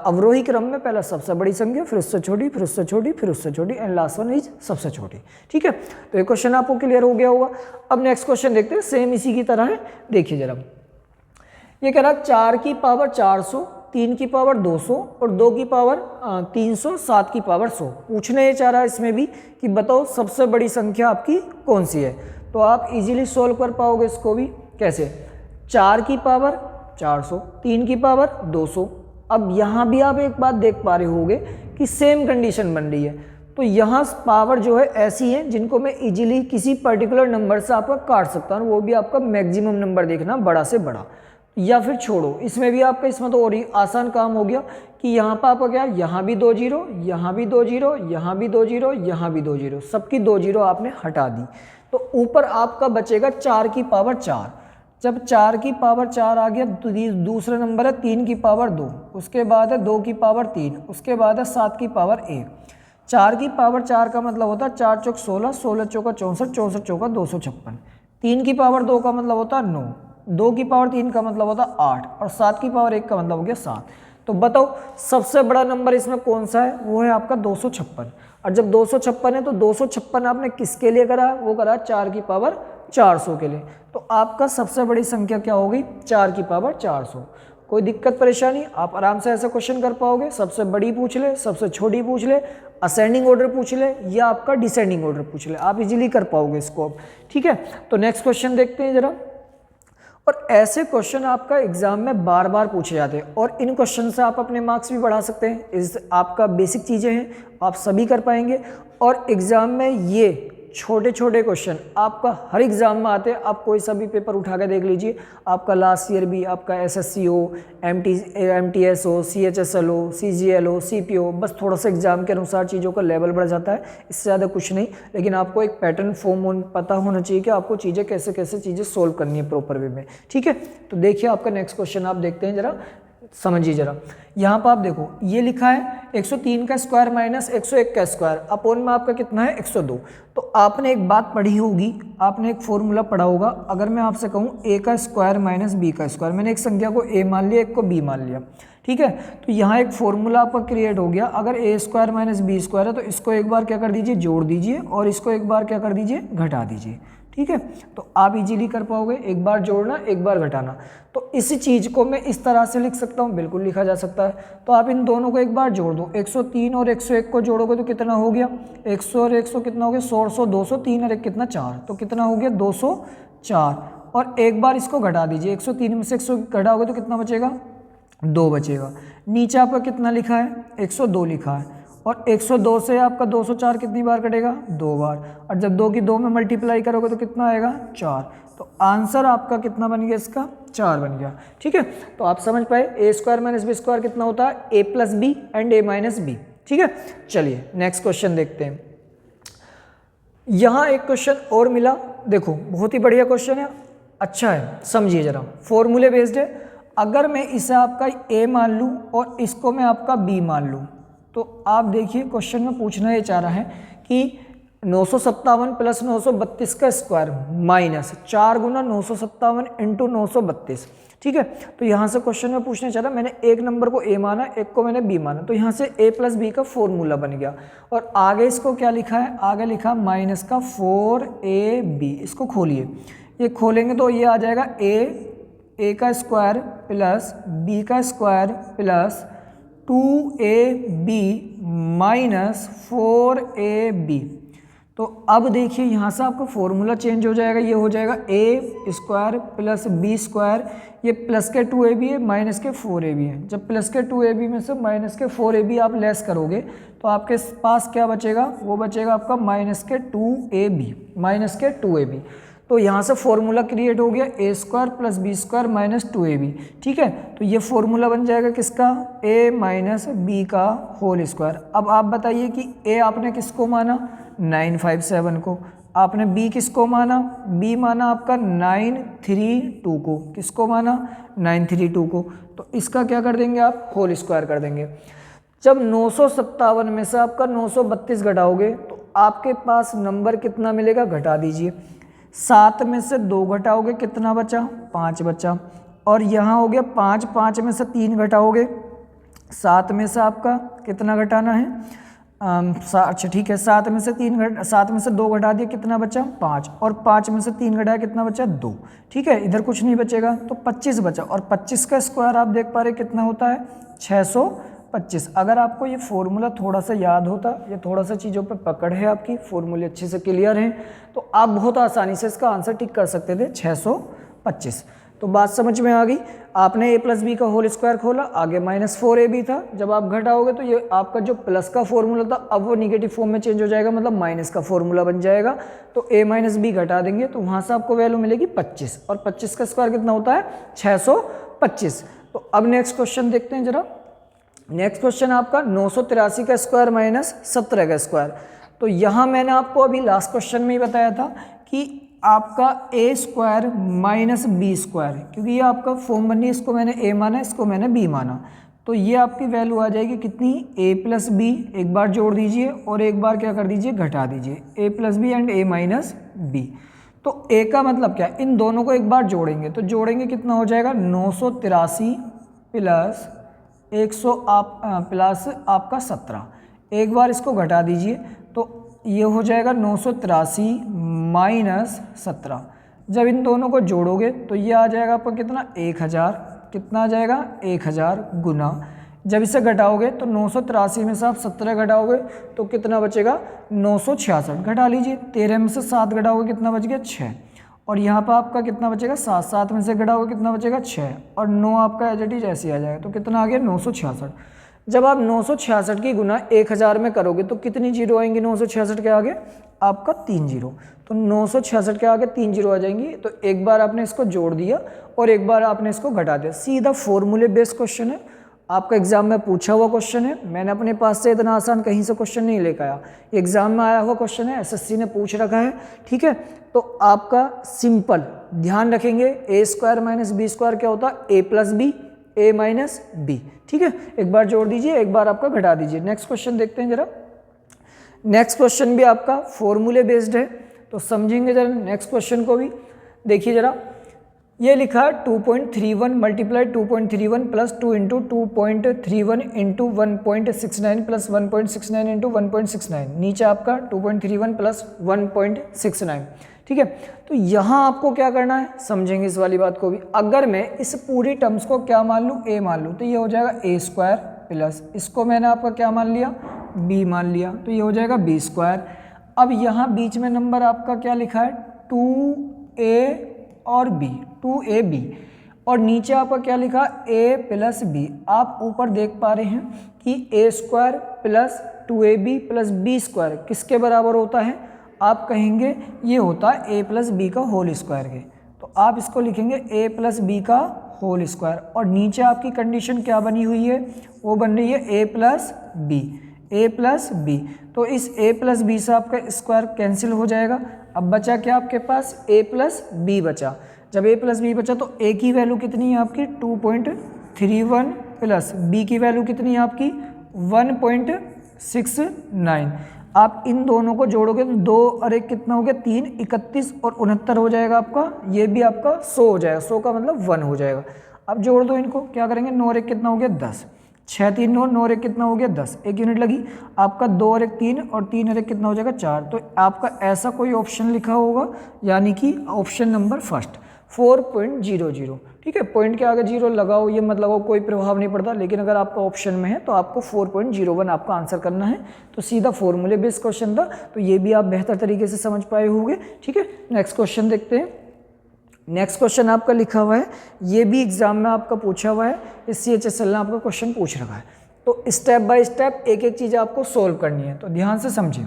अवरोही क्रम में पहले सबसे बड़ी संख्या, फिर उससे छोटी, फिर उससे छोटी, फिर उससे छोटी, एंड लास्ट वन इज सबसे छोटी। ठीक है, तो ये क्वेश्चन आपको क्लियर हो गया होगा। अब नेक्स्ट क्वेश्चन देखते हैं, सेम इसी की तरह है। देखिए जरा, ये कह रहा 4 की पावर 400, 3 की पावर 200 और 2 की पावर 300, 7 की पावर 100। पूछने ये चाह रहा है इसमें भी कि बताओ सबसे बड़ी संख्या आपकी कौन सी है। तो आप इजीली सोल्व कर पाओगे इसको भी। कैसे, 4 की पावर 400, 3 की पावर 200। अब यहाँ भी आप एक बात देख पा रहे होगे कि सेम कंडीशन बन रही है। तो यहाँ पावर जो है ऐसी है जिनको मैं इजीली किसी पर्टिकुलर नंबर से आपका काट सकता हूँ, वो भी आपका मैक्सिमम नंबर देखना, बड़ा से बड़ा। या फिर छोड़ो, इसमें भी आपका, इसमें तो और ही आसान काम हो गया कि यहाँ पर आपका क्या, यहाँ भी 2 जीरो, यहाँ भी 2 जीरो, यहाँ भी 2 जीरो, यहाँ भी 2 जीरो, सबकी 2 जीरो आपने हटा दी। तो ऊपर आपका बचेगा 4 की पावर 4। जब 4 की पावर 4 आ गया तो दूसरा नंबर है 3 की पावर 2, उसके बाद है 2 की पावर 3, उसके बाद है 7 की पावर 1। 4 की पावर 4 का मतलब होता है 4 चौक 16, 16 चौका 64, 64 चौका 256। 3 की पावर 2 का मतलब होता है 9, 2 की पावर 3 का मतलब होता है 8, और 7 की पावर 1 का मतलब हो गया 7। तो बताओ सबसे बड़ा नंबर इसमें कौन सा है, वो है आपका 256। और जब 256 है तो 256 आपने किसके लिए करा, वो करा 4 की पावर 400 के लिए। तो आपका सबसे बड़ी संख्या क्या होगी, 4 की पावर 400। कोई दिक्कत परेशानी, आप आराम से ऐसा क्वेश्चन कर पाओगे। सबसे बड़ी पूछ ले, सबसे छोटी पूछ ले, असेंडिंग ऑर्डर पूछ ले या आपका डिसेंडिंग ऑर्डर पूछ ले, आप इजीली कर पाओगे इसको अब। ठीक है, तो नेक्स्ट क्वेश्चन देखते हैं जरा। और ऐसे क्वेश्चन आपका एग्जाम में बार बार पूछे जाते हैं और इन क्वेश्चन से आप अपने मार्क्स भी बढ़ा सकते हैं। इस आपका बेसिक चीज़ें हैं, आप सभी कर पाएंगे। और एग्ज़ाम में ये छोटे छोटे क्वेश्चन आपका हर एग्ज़ाम में आते हैं। आप कोई सा भी पेपर उठा के देख लीजिए, आपका लास्ट ईयर भी आपका SSC हो, MTS हो, CHSL हो, CGL हो, CP हो, बस थोड़ा सा एग्ज़ाम के अनुसार चीज़ों का लेवल बढ़ जाता है, इससे ज़्यादा कुछ नहीं। लेकिन आपको एक पैटर्न फॉर्म पता होना चाहिए कि आपको चीज़ें कैसे कैसे चीज़ें सोल्व करनी है प्रॉपर वे में। ठीक है, तो देखिए आपका नेक्स्ट क्वेश्चन आप देखते हैं जरा, समझिए जरा। यहाँ पर आप देखो ये लिखा है 103 का स्क्वायर माइनस 101 का स्क्वायर अपोन में आपका कितना है 102। तो आपने एक बात पढ़ी होगी, आपने एक फॉर्मूला पढ़ा होगा। अगर मैं आपसे कहूँ a का स्क्वायर माइनस b का स्क्वायर, मैंने एक संख्या को a मान लिया, एक को b मान लिया। ठीक है, तो यहाँ एक फॉर्मूला आपका क्रिएट हो गया। अगर a square minus b square है तो इसको एक बार क्या कर दीजिए, जोड़ दीजिए, और इसको एक बार क्या कर दीजिए, घटा दीजिए। ठीक है, तो आप इजीली कर पाओगे, एक बार जोड़ना एक बार घटाना। तो इसी चीज़ को मैं इस तरह से लिख सकता हूँ, बिल्कुल लिखा जा सकता है। तो आप इन दोनों को एक बार जोड़ दो, 103 और 101 को जोड़ोगे तो कितना हो गया, 100 और 100 कितना हो गया, 100, 200, 3 और 1 कितना 4, तो कितना हो गया 204। और एक बार इसको घटा दीजिए, 103 में से 100 घटाओगे तो कितना बचेगा, 2 बचेगा। नीचे आपका कितना लिखा है, 102 लिखा है, और 102 से आपका 204 कितनी बार कटेगा, 2 बार। और जब 2 की 2 में मल्टीप्लाई करोगे तो कितना आएगा, 4। तो आंसर आपका कितना बन गया, इसका 4 बन गया। ठीक है, तो आप समझ पाए a square minus b square कितना होता है, a plus B and a minus B. ठीक है, चलिए नेक्स्ट क्वेश्चन देखते हैं। यहाँ एक क्वेश्चन और मिला, देखो बहुत ही बढ़िया क्वेश्चन है, अच्छा है, समझिए जरा। फॉर्मूले बेस्ड है। अगर मैं इसे आपका a मान लूँ और इसको मैं आपका b मान लूँ, तो आप देखिए क्वेश्चन में पूछना ये चाह रहा है कि 957 प्लस 932 का स्क्वायर माइनस 4 गुना 957 इंटू 932। ठीक है, तो यहाँ से क्वेश्चन में पूछना चाह रहा, मैंने एक नंबर को a माना, एक को मैंने b माना, तो यहाँ से a प्लस बी का फॉर्मूला बन गया। और आगे इसको क्या लिखा है, आगे लिखा माइनस का 4ab। इसको खोलिए, ये खोलेंगे तो ये आ जाएगा a का स्क्वायर प्लस b का square plus 2ab minus 4ab। तो अब देखिए यहाँ से आपका फॉर्मूला चेंज हो जाएगा, ये हो जाएगा a square plus b square, ये प्लस के 2ab है माइनस के 4ab है। जब प्लस के 2ab में से माइनस के 4ab आप लेस करोगे तो आपके पास क्या बचेगा, वो बचेगा आपका माइनस के 2ab, माइनस के 2ab। तो यहाँ से फॉर्मूला क्रिएट हो गया a square plus B square minus 2ab। ठीक है, तो ये फॉर्मूला बन जाएगा किसका, a माइनस बी का होल स्क्वायर। अब आप बताइए कि a आपने किसको माना, 957 को, आपने b किसको माना, b माना आपका 932 को, किसको माना, 932 को। तो इसका क्या कर देंगे आप, होल स्क्वायर कर देंगे। जब 957 में से आपका 932 घटाओगे तो आपके पास नंबर कितना मिलेगा, घटा दीजिए। 7 में से 2 घटाओगे कितना बचा, 5 बचा। और यहाँ हो गया 5, 5 में से 3 घटाओगे, 7 में से आपका कितना घटाना है, अच्छा ठीक है, 7 में से 2 घटा दिए, कितना बचा 5, और 5 में से 3 घटाया कितना बचा 2। ठीक है, इधर कुछ नहीं बचेगा तो 25 बचा। और 25 का स्क्वायर आप देख पा रहे कितना होता है, 625। अगर आपको ये फॉर्मूला थोड़ा सा याद होता, ये थोड़ा सा चीज़ों पे पकड़ है आपकी, फॉर्मूले अच्छे से क्लियर हैं, तो आप बहुत आसानी से इसका आंसर टिक कर सकते थे, 625। तो बात समझ में आ गई। आपने a प्लस बी का होल स्क्वायर खोला, आगे माइनस 4ab था। जब आप घटाओगे तो ये आपका जो प्लस का फॉर्मूला था अब वो निगेटिव फॉर्म में चेंज हो जाएगा, मतलब माइनस का फॉर्मूला बन जाएगा। तो a माइनस बी घटा देंगे तो वहाँ से आपको वैल्यू मिलेगी 25, और 25 का स्क्वायर कितना होता है, 625। तो अब नेक्स्ट क्वेश्चन देखते हैं जरा। नेक्स्ट क्वेश्चन आपका 983 का स्क्वायर माइनस 17 का स्क्वायर। तो यहाँ मैंने आपको अभी लास्ट क्वेश्चन में ही बताया था कि आपका a square minus B square, क्योंकि ये आपका फॉर्म बनी, इसको मैंने a माना, इसको मैंने b माना, तो ये आपकी वैल्यू आ जाएगी कितनी, a प्लस बी। एक बार जोड़ दीजिए और एक बार क्या कर दीजिए, घटा दीजिए, a plus B and a minus B. तो a का मतलब क्या, इन दोनों को एक बार जोड़ेंगे तो जोड़ेंगे कितना हो जाएगा, 983 प्लस 100 प्लस आपका 17। एक बार इसको घटा दीजिए तो ये हो जाएगा 983 माइनस 17। जब इन दोनों को जोड़ोगे तो ये आ जाएगा आपका कितना, 1000 कितना आ जाएगा 1000 गुना, जब इसे घटाओगे तो 983 में से आप 17 घटाओगे तो कितना बचेगा 966, घटा लीजिए। 13 में से 7 घटाओगे कितना बच गया 6, और यहाँ पर आपका कितना बचेगा 7, 7 में से घटाओगे कितना बचेगा 6, और 9 आपका एज इट इज ऐसे आ जाएगा। तो कितना आ गया 966। जब आप 966 की गुना 1000 में करोगे तो कितनी जीरो आएंगी 966 के आगे, आपका 3 जीरो। तो 966 के आगे 3 जीरो आ जाएंगी। तो एक बार आपने इसको जोड़ दिया और एक बार आपने इसको घटा दिया। सीधा फॉर्मूले बेस्ड क्वेश्चन है, आपका एग्जाम में पूछा हुआ क्वेश्चन है। मैंने अपने पास से इतना आसान कहीं से क्वेश्चन नहीं लेकर आया, एग्जाम में आया हुआ क्वेश्चन है, एसएससी ने पूछ रखा है। ठीक है, तो आपका सिंपल ध्यान रखेंगे, ए स्क्वायर माइनस बी स्क्वायर क्या होता है, ए प्लस बी, ए माइनस बी। ठीक है, एक बार जोड़ दीजिए, एक बार आपका घटा दीजिए। नेक्स्ट क्वेश्चन देखते हैं जरा। नेक्स्ट क्वेश्चन भी आपका फॉर्मूले बेस्ड है, तो समझेंगे जरा नेक्स्ट क्वेश्चन को भी। देखिए जरा, ये लिखा है 2.31 multiply 2.31 plus 2 into 2.31 into 1.69 plus 1.69 into 1.69, नीचे आपका 2.31 प्लस 1.69। ठीक है, तो यहाँ आपको क्या करना है, समझेंगे इस वाली बात को भी। अगर मैं इस पूरी टर्म्स को क्या मान लूँ, ए मान लूँ, तो ये हो जाएगा ए स्क्वायर प्लस इसको मैंने आपका क्या मान लिया, बी मान लिया, तो ये हो जाएगा बी स्क्वायर। अब यहाँ बीच में नंबर आपका क्या लिखा है 2a और b, 2ab, और नीचे आपका क्या लिखा a प्लस बी। आप ऊपर देख पा रहे हैं कि a square plus 2ab plus B square किसके बराबर होता है, आप कहेंगे ये होता है a प्लस बी का होल स्क्वायर के। तो आप इसको लिखेंगे a प्लस बी का होल स्क्वायर, और नीचे आपकी कंडीशन क्या बनी हुई है, वो बन रही है a plus B, a plus B. तो इस a प्लस बी से आपका स्क्वायर कैंसिल हो जाएगा। अब बचा क्या आपके पास, a प्लस बी बचा। जब a प्लस बी बचा तो a की वैल्यू कितनी है आपकी 2.31 प्लस b की वैल्यू कितनी है आपकी 1.69। आप इन दोनों को जोड़ोगे तो 2 और 1 कितना हो गया 3, 31 और 69 हो जाएगा आपका। ये भी आपका 100 हो जाएगा, 100 का मतलब 1 हो जाएगा। अब जोड़ दो इनको, क्या करेंगे 9 और 1 कितना हो गया 10, 6 3 9, 9 और 1 कितना हो गया 10, 1 यूनिट लगी आपका। 2 और 1 3 और 3 और 1 कितना हो जाएगा 4। तो आपका ऐसा कोई ऑप्शन लिखा होगा, यानी कि ऑप्शन नंबर फर्स्ट 4.00। ठीक है, पॉइंट के आगे जीरो लगाओ, ये मत लगाओ, कोई प्रभाव नहीं पड़ता। लेकिन अगर आपका ऑप्शन में है तो आपको 4.01 आपका आंसर करना है। तो सीधा फॉर्मूले बेस्ड क्वेश्चन था, तो ये भी आप बेहतर तरीके से समझ पाए होंगे। ठीक है, नेक्स्ट क्वेश्चन देखते हैं। नेक्स्ट क्वेश्चन आपका लिखा हुआ है, ये भी एग्जाम में आपका पूछा हुआ है, इस CHSL ने आपका क्वेश्चन पूछ रखा है। तो स्टेप बाय स्टेप एक एक चीज़ आपको सोल्व करनी है, तो ध्यान से समझिए।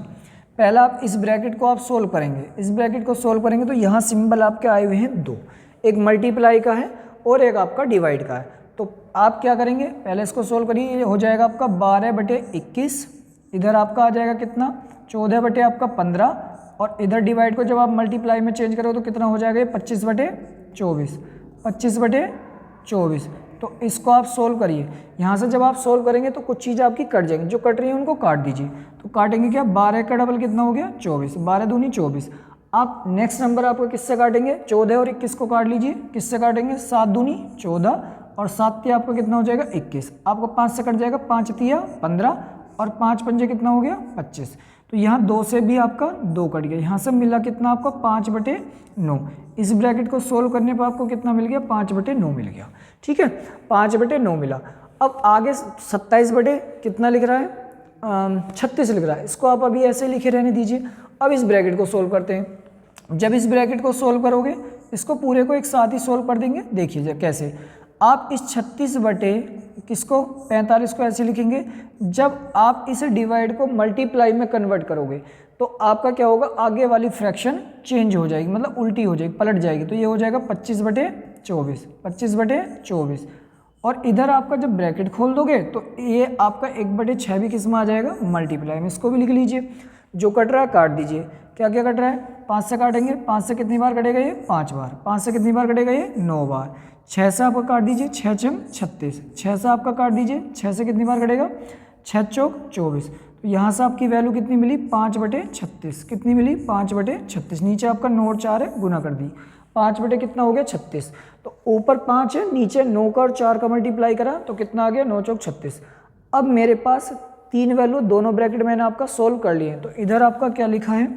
पहला आप इस ब्रैकेट को आप सोल्व करेंगे, इस ब्रैकेट को सोल्व करेंगे तो यहाँ सिंबल आपके आए हुए हैं 2, एक मल्टीप्लाई का है और एक आपका डिवाइड का है। तो आप क्या करेंगे, पहले इसको सोल्व करिए। ये हो जाएगा आपका 12/21, इधर आपका आ जाएगा कितना 14 आपका 15, और इधर डिवाइड को जब आप मल्टीप्लाई में चेंज करो तो कितना हो जाएगा 25/24, 25/24। तो इसको आप सोल्व करिए। यहाँ से जब आप सोल्व करेंगे तो कुछ चीज़ें आपकी कट जाएंगी, जो कट रही है उनको काट दीजिए। तो काटेंगे क्या, 12 का डबल कितना हो गया 24, 12 दूनी 24। आप नेक्स्ट नंबर आपको किससे काटेंगे, 14 और 21 को काट लीजिए। किससे काटेंगे, 7 दूनी 14 और 7 तिया आपका कितना हो जाएगा 21। आपको 5 से कट जाएगा, 5 तिया 15 और 5 पंजे कितना हो गया 25। तो यहाँ 2 से भी आपका 2 कट गया, यहाँ से मिला कितना आपका 5/9। इस ब्रैकेट को सोल्व करने पर आपको कितना मिल गया 5/9 मिल गया। ठीक है, 5/9 मिला। अब आगे 27 कितना लिख रहा है 36 लिख रहा है, इसको आप अभी ऐसे लिखे रहने दीजिए। अब इस ब्रैकेट को सोल्व करते हैं। जब इस ब्रैकेट को सोल्व करोगे, इसको पूरे को एक साथ ही सोल्व कर देंगे। देखिए कैसे, आप इस 36/45 को ऐसे लिखेंगे। जब आप इसे डिवाइड को मल्टीप्लाई में कन्वर्ट करोगे तो आपका क्या होगा, आगे वाली फ्रैक्शन चेंज हो जाएगी, मतलब उल्टी हो जाएगी, पलट जाएगी। तो ये हो जाएगा 25/24, 25/24। और इधर आपका जब ब्रैकेट खोल दोगे तो ये आपका 1/6 भी किस में आ जाएगा, मल्टीप्लाई में। इसको भी लिख लीजिए। जो कट रहा है काट दीजिए। क्या क्या कट रहा है, 5 से काटेंगे, 5 से कितनी बार कटेगा ये 5 बार, 5 से कितनी बार कटेगा ये 9 बार। 6 से आपका काट दीजिए, 6 छम 36, 6 से आपका काट दीजिए, 6 से कितनी बार कटेगा 6 चौक 24। तो यहाँ से आपकी वैल्यू कितनी मिली 5/36, कितनी मिली 5/36। नीचे आपका 9 और 4 है, गुना कर दी, 5 कितना हो गया 36। तो ऊपर 5 है, नीचे 9 का और 4 का मल्टीप्लाई करा तो कितना आ गया 9 चौक 36। अब मेरे पास 3 वैल्यू दोनों ब्रैकेट मैंने आपका सोल्व कर लिए। तो इधर आपका क्या लिखा है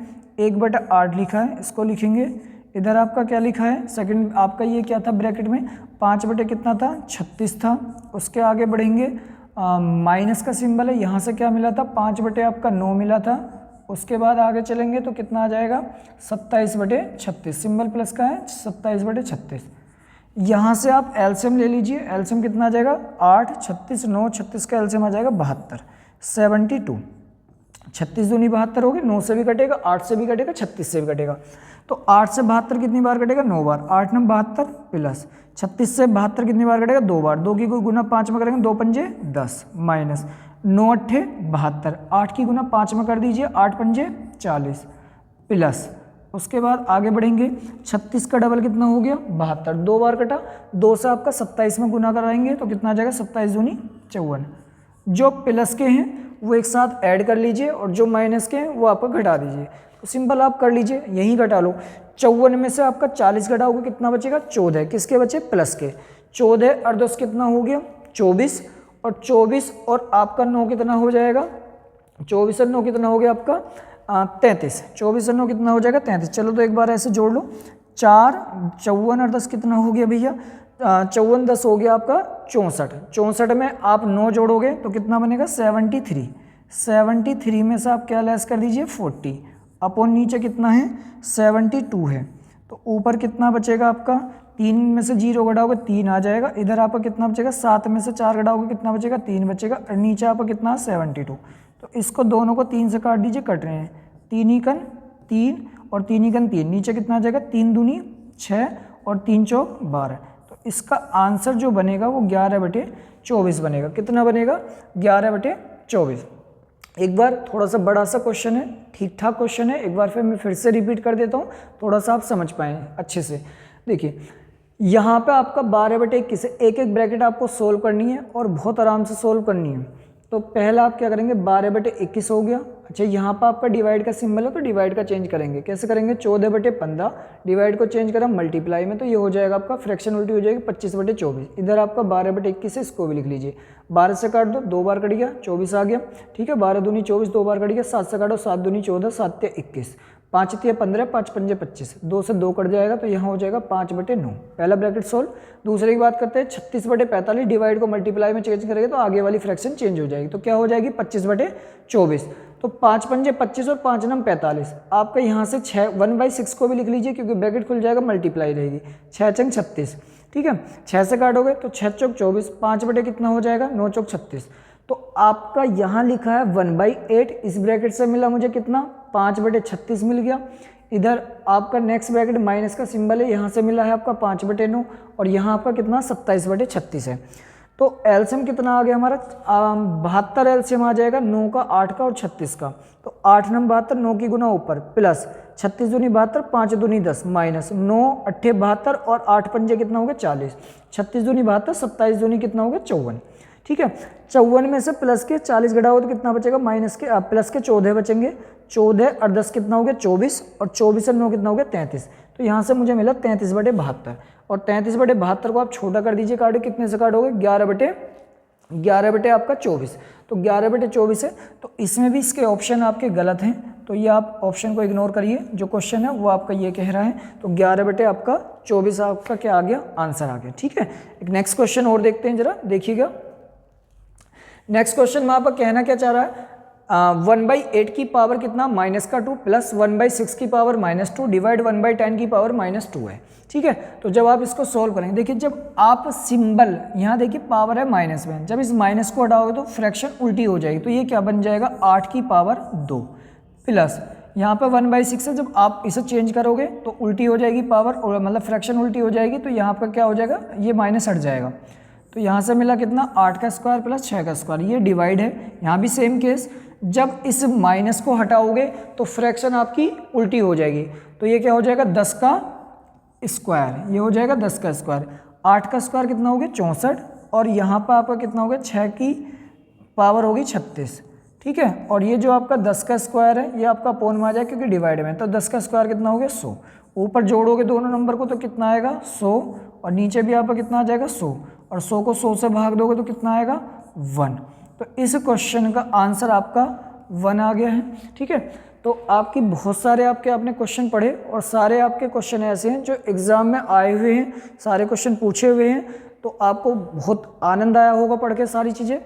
1/8 लिखा है, इसको लिखेंगे। इधर आपका क्या लिखा है, सेकंड आपका ये क्या था ब्रैकेट में 5 बटे कितना था 36 था। उसके आगे बढ़ेंगे, माइनस का सिंबल है, यहाँ से क्या मिला था 5 बटे आपका 9 मिला था। उसके बाद आगे चलेंगे तो कितना आ जाएगा 27 बटे 36, सिंबल प्लस का है 27 बटे 36। यहाँ से आप एलसीएम ले लीजिए, एलसीएम कितना आ जाएगा 8, 36, 9, 36 का एलसीएम आ जाएगा 72, 72। 36 दूनी 72 होगी, 9 से भी कटेगा, 8 से भी कटेगा, 36 से भी कटेगा। तो 8 से 72 कितनी बार कटेगा 9 बार, 8 9 72 प्लस 36 से 72 कितनी बार कटेगा 2 बार, 2 की गुना 5 में करेंगे 2 पंजे 10 माइनस 9 अट्ठे 72, 8 की गुना 5 में कर दीजिए 8 पंजे 40 प्लस। उसके बाद आगे बढ़ेंगे, 36 का डबल कितना हो गया 72, 2 बार कटा, 2 से आपका 27 में गुना कराएंगे तो कितना आ जाएगा 27 दूनी 54। जो प्लस के हैं वो एक साथ ऐड कर लीजिए और जो माइनस के हैं वो आपका घटा दीजिए। तो सिंपल आप कर लीजिए, यहीं घटा लो। 54 में से आपका 40 घटाओगे कितना बचेगा 14, किसके बचे प्लस के। 14 और 10 कितना हो गया 24, और 24 और आपका 9 कितना हो जाएगा, 24 और 9 कितना हो गया आपका 33, 24 और 9 कितना हो जाएगा 33। चलो तो एक बार ऐसे जोड़ लो, 4, 54 और 10 कितना हो गया भैया 54, 10 हो गया आपका 64, 64 में आप 9 जोड़ोगे तो कितना बनेगा 73, 73 में से आप क्या लेस कर दीजिए 40, अपॉन नीचे कितना है 72 है। तो ऊपर कितना बचेगा आपका, 3 में से 0 घटाओगे 3 आ जाएगा, इधर आपका कितना बचेगा 7 में से 4 घटाओगे कितना बचेगा 3 बचेगा, और नीचे आपका कितना 72। तो इसको दोनों को 3 से काट दीजिए, कट रहे हैं 3 ही कन 3 और 3 ही कन 3, नीचे कितना आ जाएगा 3 दूनी 6 और 3 चौक 12। तो इसका आंसर जो बनेगा वो 11 बटे 24 बनेगा। कितना बनेगा 11 बटे 24। एक बार थोड़ा सा बड़ा सा क्वेश्चन है, ठीक ठाक क्वेश्चन है, एक बार मैं फिर से रिपीट कर देता हूँ थोड़ा सा आप समझ पाएँ अच्छे से। देखिए यहाँ पे आपका 12 बटे 21 है, एक एक ब्रैकेट आपको सोल्व करनी है और बहुत आराम से सोल्व करनी है। तो पहला आप क्या करेंगे 12 बटे 21 हो गया। अच्छा यहाँ पर आपका डिवाइड का सिंबल है तो डिवाइड का चेंज करेंगे, कैसे करेंगे 14 बटे 15, डिवाइड को चेंज करा मल्टीप्लाई में तो ये हो जाएगा आपका फ्रैक्शन उल्टी हो जाएगी 25 बटे 24। इधर आपका 12 बटे 21 है, इसको भी लिख लीजिए, 12 से काट दो 2 बार कट गया 24 आ गया, ठीक है 12 दूनी 24 2 बार कट गया, 7 से काटो 7 दूनी 14 7 ते 21, 5 तिया 15 5 पंजे 25, 2 से 2 कट जाएगा तो यहाँ हो जाएगा 5 बटे 9। पहला ब्रैकेट सोल्व। दूसरे की बात करते हैं 36 बटे 45, डिवाइड को मल्टीप्लाई में चेंज करेंगे तो आगे वाली फ्रैक्शन चेंज हो जाएगी, तो क्या हो जाएगी 25 बटे 24। तो 5 पंजे 25 और 5 नम 45, आपका यहाँ से 1/6 को भी लिख लीजिए क्योंकि ब्रैकेट खुल जाएगा मल्टीप्लाई रहेगी, 6 चंग 36, ठीक है 6 से काटोगे तो 6 चौक 24, 5 बटे कितना हो जाएगा 9 चौक 36। तो आपका यहाँ लिखा है 1/8, इस ब्रैकेट से मिला मुझे कितना 5 बटे 36 मिल गया। इधर आपका नेक्स्ट ब्रैकेट माइनस का सिंबल है, यहाँ से मिला है आपका 5 बटे 9 और यहाँ आपका कितना 27 बटे 36 है। तो एलसीएम कितना आ गया हमारा 72 एलसीएम आ जाएगा 9 का 8 का और 36 का। तो 8 नम 72, 9 की गुना ऊपर प्लस 36 दूनी 72, 5 दूनी 10 माइनस 9 अट्ठे 72 और 8 पंजे कितना हो गया 40, 36 दूनी 72, 27 दूनी कितना हो गया 54, ठीक है 54 में से प्लस के 40 घटाओ तो कितना बचेगा माइनस के प्लस के 14 बचेंगे, 14 और 10 कितना हो गया 24 और 24 और 9 कितना हो गया 33। तो यहाँ से मुझे मिला 33 बटे 72 और 33 बटे 72 को आप छोटा कर दीजिए, काटो कितने से काटोगे 11 बटे आपका 24। तो 11 बटे 24 है, तो इसमें भी इसके ऑप्शन आपके गलत हैं, तो ये आप ऑप्शन को इग्नोर करिए, जो क्वेश्चन है वो आपका ये कह रहा है। तो 11 बटे आपका 24 आपका क्या आ गया आंसर आ गया, ठीक है। एक नेक्स्ट क्वेश्चन और देखते हैं, जरा देखिएगा। नेक्स्ट क्वेश्चन में आपका कहना क्या चाह रहा है 1/8 की पावर कितना -2 प्लस 1/6 की पावर -2 डिवाइड 1/10 की पावर -2 है, ठीक है। तो जब आप इसको सोल्व करेंगे, देखिए जब आप सिंबल यहाँ देखिए पावर है माइनस में, जब इस माइनस को हटाओगे तो फ्रैक्शन उल्टी हो जाएगी, तो ये क्या बन जाएगा 8 की पावर 2 प्लस यहाँ पे 1/6 है, जब आप इसे चेंज करोगे तो उल्टी हो जाएगी पावर, और मतलब फ्रैक्शन उल्टी हो जाएगी, तो यहाँ पर क्या हो जाएगा ये माइनस हट जाएगा। तो यहाँ से मिला कितना 8 का स्क्वायर प्लस 6 का स्क्वायर, ये डिवाइड है। यहाँ भी सेम केस, जब इस माइनस को हटाओगे तो फ्रैक्शन आपकी उल्टी हो जाएगी, तो ये क्या हो जाएगा 10 का स्क्वायर, ये हो जाएगा 10 का स्क्वायर। 8 का स्क्वायर कितना हो गया 64 और यहाँ पर आपका कितना हो गया 6 की पावर होगी 36, ठीक है। और ये जो आपका 10 का स्क्वायर है ये आपका अपॉन में आ जाएगा क्योंकि डिवाइड में, तो 10 का स्क्वायर कितना हो गया 100। ऊपर जोड़ोगे दोनों नंबर को तो कितना आएगा 100 और नीचे भी आपका कितना आ जाएगा 100 और 100 को 100 से भाग दोगे तो कितना आएगा 1। तो इस क्वेश्चन का आंसर आपका 1 आ गया है, ठीक है। तो आपकी बहुत सारे आपने क्वेश्चन पढ़े और सारे आपके क्वेश्चन ऐसे हैं जो एग्ज़ाम में आए हुए हैं, सारे क्वेश्चन पूछे हुए हैं, तो आपको बहुत आनंद आया होगा पढ़ के सारी चीज़ें।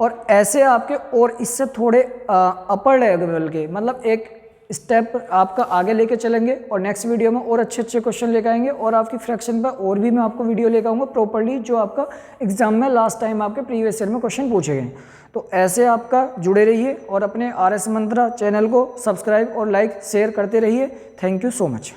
और ऐसे आपके और इससे थोड़े अपर लेवल के, मतलब एक स्टेप आपका आगे लेके चलेंगे और नेक्स्ट वीडियो में और अच्छे अच्छे क्वेश्चन लेकर आएंगे और आपकी फ्रैक्शन पर और भी मैं आपको वीडियो लेकर आऊँगा प्रॉपर्ली, जो आपका एग्जाम में लास्ट टाइम आपके प्रीवियस ईयर में क्वेश्चन पूछे गए। तो ऐसे आपका जुड़े रहिए और अपने RS मंत्रा चैनल को सब्सक्राइब और लाइक शेयर करते रहिए। Thank you so much.